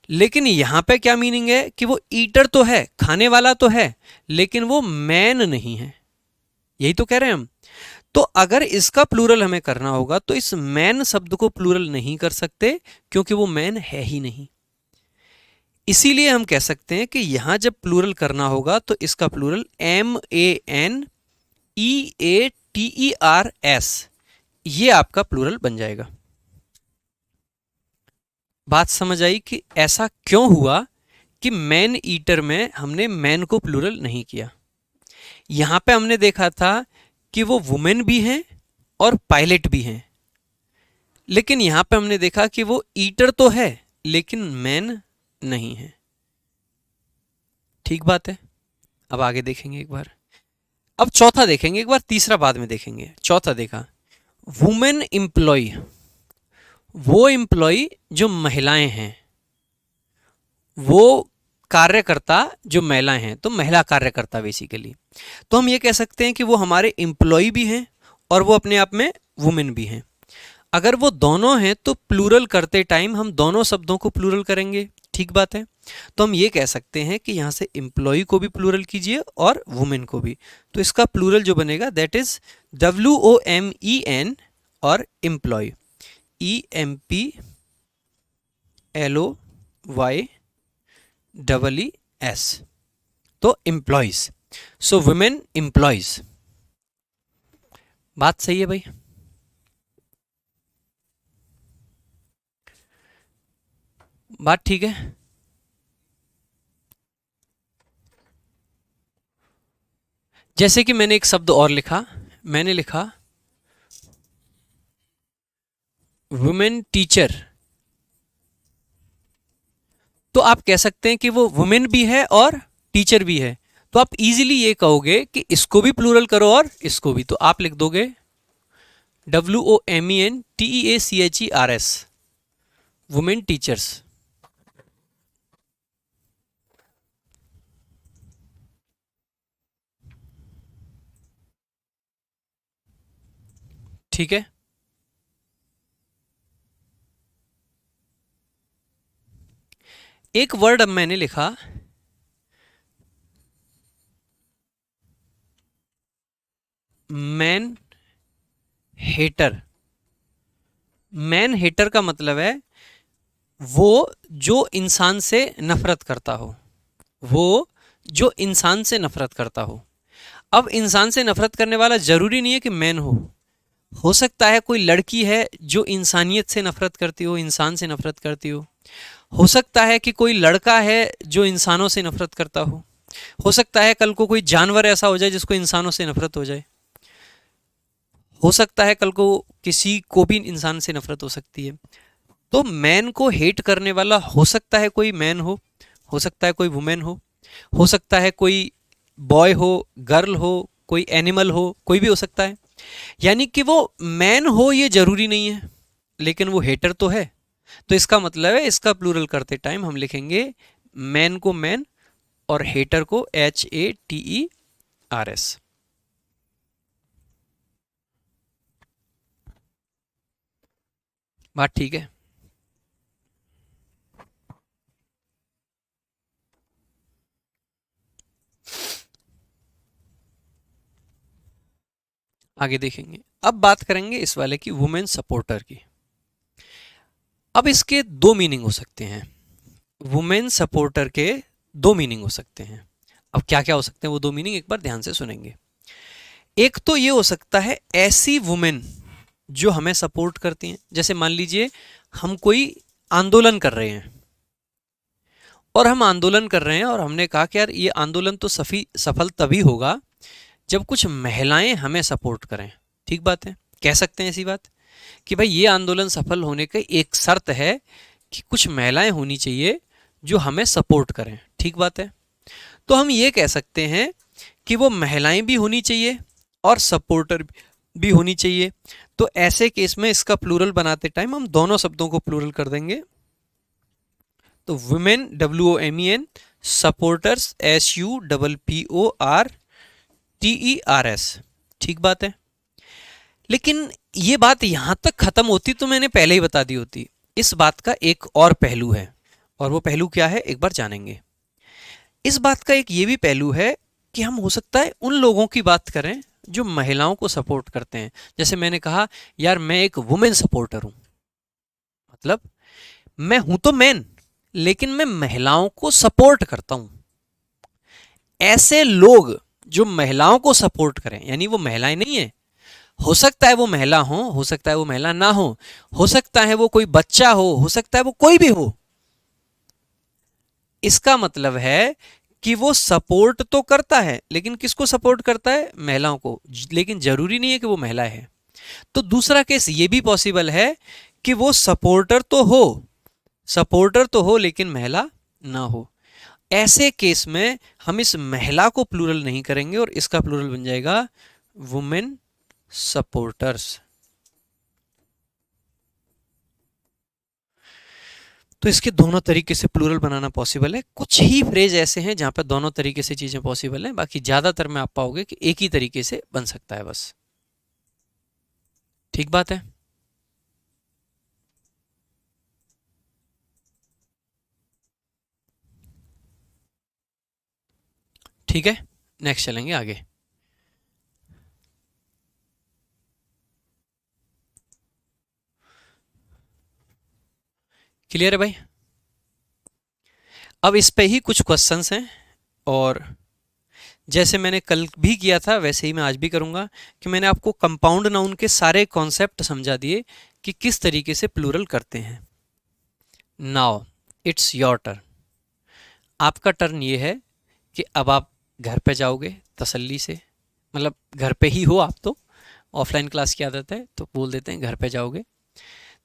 Speaker 1: लेकिन यहाँ पे क्या मीनिंग है कि वो ईटर तो है, खाने वाला तो है, लेकिन वो मैन नहीं है, यही तो कह रहे हैं हम। तो अगर इसका प्लूरल हमें करना होगा तो इस मैन शब्द को प्लूरल नहीं कर सकते, क्योंकि वो मैन है ही नहीं। इसीलिए हम कह सकते हैं कि यहां जब प्लूरल करना होगा तो इसका प्लूरल MANEATERS, ये आपका प्लूरल बन जाएगा। बात समझ आई कि ऐसा क्यों हुआ कि मैन ईटर में हमने मैन को प्लूरल नहीं किया। यहां पे हमने देखा था कि वो वुमेन भी हैं और पायलट भी हैं, लेकिन यहां पे हमने देखा कि वो ईटर तो है लेकिन मैन नहीं है। ठीक बात है। अब आगे देखेंगे एक बार, अब चौथा देखेंगे एक बार, तीसरा बाद में देखेंगे। चौथा देखा, वुमेन एम्प्लॉय, वो एम्प्लॉय जो महिलाएं हैं, वो कार्यकर्ता जो महिलाएं हैं, तो महिला कार्यकर्ता बेसिकली। तो हम ये कह सकते हैं कि वो हमारे एम्प्लॉय भी हैं और वो अपने आप में वुमेन भी हैं। अगर वो दोनों हैं तो प्लूरल करते टाइम हम दोनों शब्दों को प्लूरल करेंगे। ठीक बात है। तो हम ये कह सकते हैं कि यहाँ से एम्प्लॉय को भी प्लूरल कीजिए और वुमेन को भी। तो इसका प्लूरल जो बनेगा दैट इज WOMEN और एम्प्लॉय, EMPLOYEES, तो एम्प्लॉयज। सो वुमेन एम्प्लॉयज। बात सही है भाई। बात ठीक है। जैसे कि मैंने एक शब्द और लिखा, मैंने लिखा वुमेन टीचर, तो आप कह सकते हैं कि वो वुमेन भी है और टीचर भी है। तो आप इजीली ये कहोगे कि इसको भी प्लूरल करो और इसको भी, तो आप लिख दोगे WOMENTEACHERS, वुमेन टीचर्स। ठीक है। एक वर्ड अब मैंने लिखा मैन हेटर। मैन हेटर का मतलब है वो जो इंसान से नफरत करता हो, वो जो इंसान से नफरत करता हो। अब इंसान से नफरत करने वाला जरूरी नहीं है कि मैन हो सकता है कोई लड़की है जो इंसानियत से नफरत करती हो, इंसान से नफरत करती हो सकता है कि कोई लड़का है जो इंसानों से नफरत करता हो सकता है कल को कोई जानवर ऐसा हो जाए जिसको इंसानों से नफरत हो जाए, हो सकता है कल को किसी को भी इंसान से नफरत हो सकती है। तो मैन को हेट करने वाला हो सकता है कोई मैन हो सकता है कोई वुमेन हो सकता है कोई बॉय हो, गर्ल हो, कोई एनिमल हो, कोई भी हो सकता है। यानी कि वो मैन हो ये जरूरी नहीं है, लेकिन वो हेटर तो है। तो इसका मतलब है इसका प्लूरल करते टाइम हम लिखेंगे मैन को मैन और हेटर को HATERS। बात ठीक है। आगे देखेंगे। अब बात करेंगे इस वाले की, वुमेन सपोर्टर की। अब इसके दो मीनिंग हो सकते हैं। वुमेन सपोर्टर के दो मीनिंग हो सकते हैं। अब क्या क्या हो सकते हैं वो दो मीनिंग, एक बार ध्यान से सुनेंगे। एक तो ये हो सकता है ऐसी वुमेन जो हमें सपोर्ट करती हैं। जैसे मान लीजिए हम कोई आंदोलन कर रहे हैं और हम आंदोलन कर रहे हैं और हमने कहा कि यार ये आंदोलन तो सफल तभी होगा जब कुछ महिलाएं हमें सपोर्ट करें। ठीक बात है, कह सकते हैं ऐसी बात कि भाई ये आंदोलन सफल होने का एक शर्त है कि कुछ महिलाएं होनी चाहिए जो हमें सपोर्ट करें। ठीक बात है। तो हम ये कह सकते हैं कि वो महिलाएं भी होनी चाहिए और सपोर्टर भी होनी चाहिए। तो ऐसे केस में इसका प्लूरल बनाते टाइम हम दोनों शब्दों को प्लूरल कर देंगे। तो women WOMEN, supporters SUPPORTERS, TERS, ठीक बात है। लेकिन ये बात यहां तक खत्म होती तो मैंने पहले ही बता दी होती। इस बात का एक और पहलू है, और वो पहलू क्या है एक बार जानेंगे। इस बात का एक ये भी पहलू है कि हम हो सकता है उन लोगों की बात करें जो महिलाओं को सपोर्ट करते हैं। जैसे मैंने कहा यार मैं एक वुमेन सपोर्टर हूं, मतलब मैं हूं तो मैन, लेकिन मैं महिलाओं को सपोर्ट करता हूं। ऐसे लोग जो महिलाओं को सपोर्ट करें, यानी वो महिलाएं नहीं है, हो सकता है वो महिला हो सकता है वो महिला ना हो सकता है वो कोई बच्चा हो सकता है वो कोई भी हो। इसका मतलब है कि वो सपोर्ट तो करता है, लेकिन किसको सपोर्ट करता है? महिलाओं को, लेकिन जरूरी नहीं है कि वो महिला है। तो दूसरा केस ये भी पॉसिबल है कि वो सपोर्टर तो हो लेकिन महिला ना हो। ऐसे केस में हम इस महिला को प्लूरल नहीं करेंगे और इसका प्लूरल बन जाएगा वुमेन सपोर्टर्स। तो इसके दोनों तरीके से प्लूरल बनाना पॉसिबल है। कुछ ही फ्रेज ऐसे हैं जहां पर दोनों तरीके से चीजें पॉसिबल हैं, बाकी ज्यादातर में आप पाओगे कि एक ही तरीके से बन सकता है बस। ठीक बात है। ठीक है, नेक्स्ट चलेंगे आगे। क्लियर है भाई? अब इस पे ही कुछ क्वेश्चंस हैं, और जैसे मैंने कल भी किया था वैसे ही मैं आज भी करूंगा कि मैंने आपको कंपाउंड नाउन के सारे कॉन्सेप्ट समझा दिए कि किस तरीके से प्लूरल करते हैं। Now it's your turn. आपका टर्न ये है कि अब आप घर पे जाओगे तसल्ली से, मतलब घर पे ही हो आप तो, ऑफलाइन क्लास की आदत है तो बोल देते हैं घर पे जाओगे।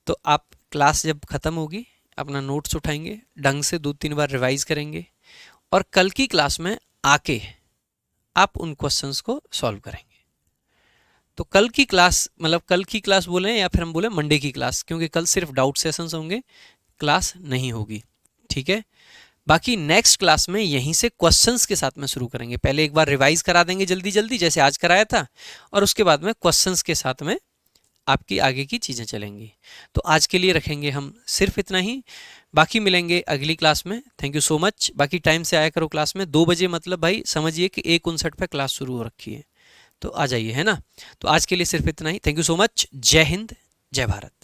Speaker 1: तो आप क्लास जब ख़त्म होगी अपना नोट्स उठाएंगे, ढंग से 2-3 बार रिवाइज करेंगे, और कल की क्लास में आके आप उन क्वेश्चंस को सॉल्व करेंगे। तो कल की क्लास, मतलब कल की क्लास बोलें या फिर हम बोले मंडे की क्लास, क्योंकि कल सिर्फ डाउट सेशंस होंगे, क्लास नहीं होगी। ठीक है, बाकी नेक्स्ट क्लास में यहीं से क्वेश्चंस के साथ में शुरू करेंगे। पहले एक बार रिवाइज करा देंगे जल्दी जल्दी जैसे आज कराया था, और उसके बाद में क्वेश्चंस के साथ में आपकी आगे की चीज़ें चलेंगी। तो आज के लिए रखेंगे हम सिर्फ इतना ही, बाकी मिलेंगे अगली क्लास में। Thank you so much. बाकी टाइम से आया करो क्लास में, 2 बजे मतलब भाई समझिए कि 1:59 पे क्लास शुरू हो रखी है, तो आ जाइए, है ना। तो आज के लिए सिर्फ इतना ही। Thank you so much. जय हिंद, जय भारत।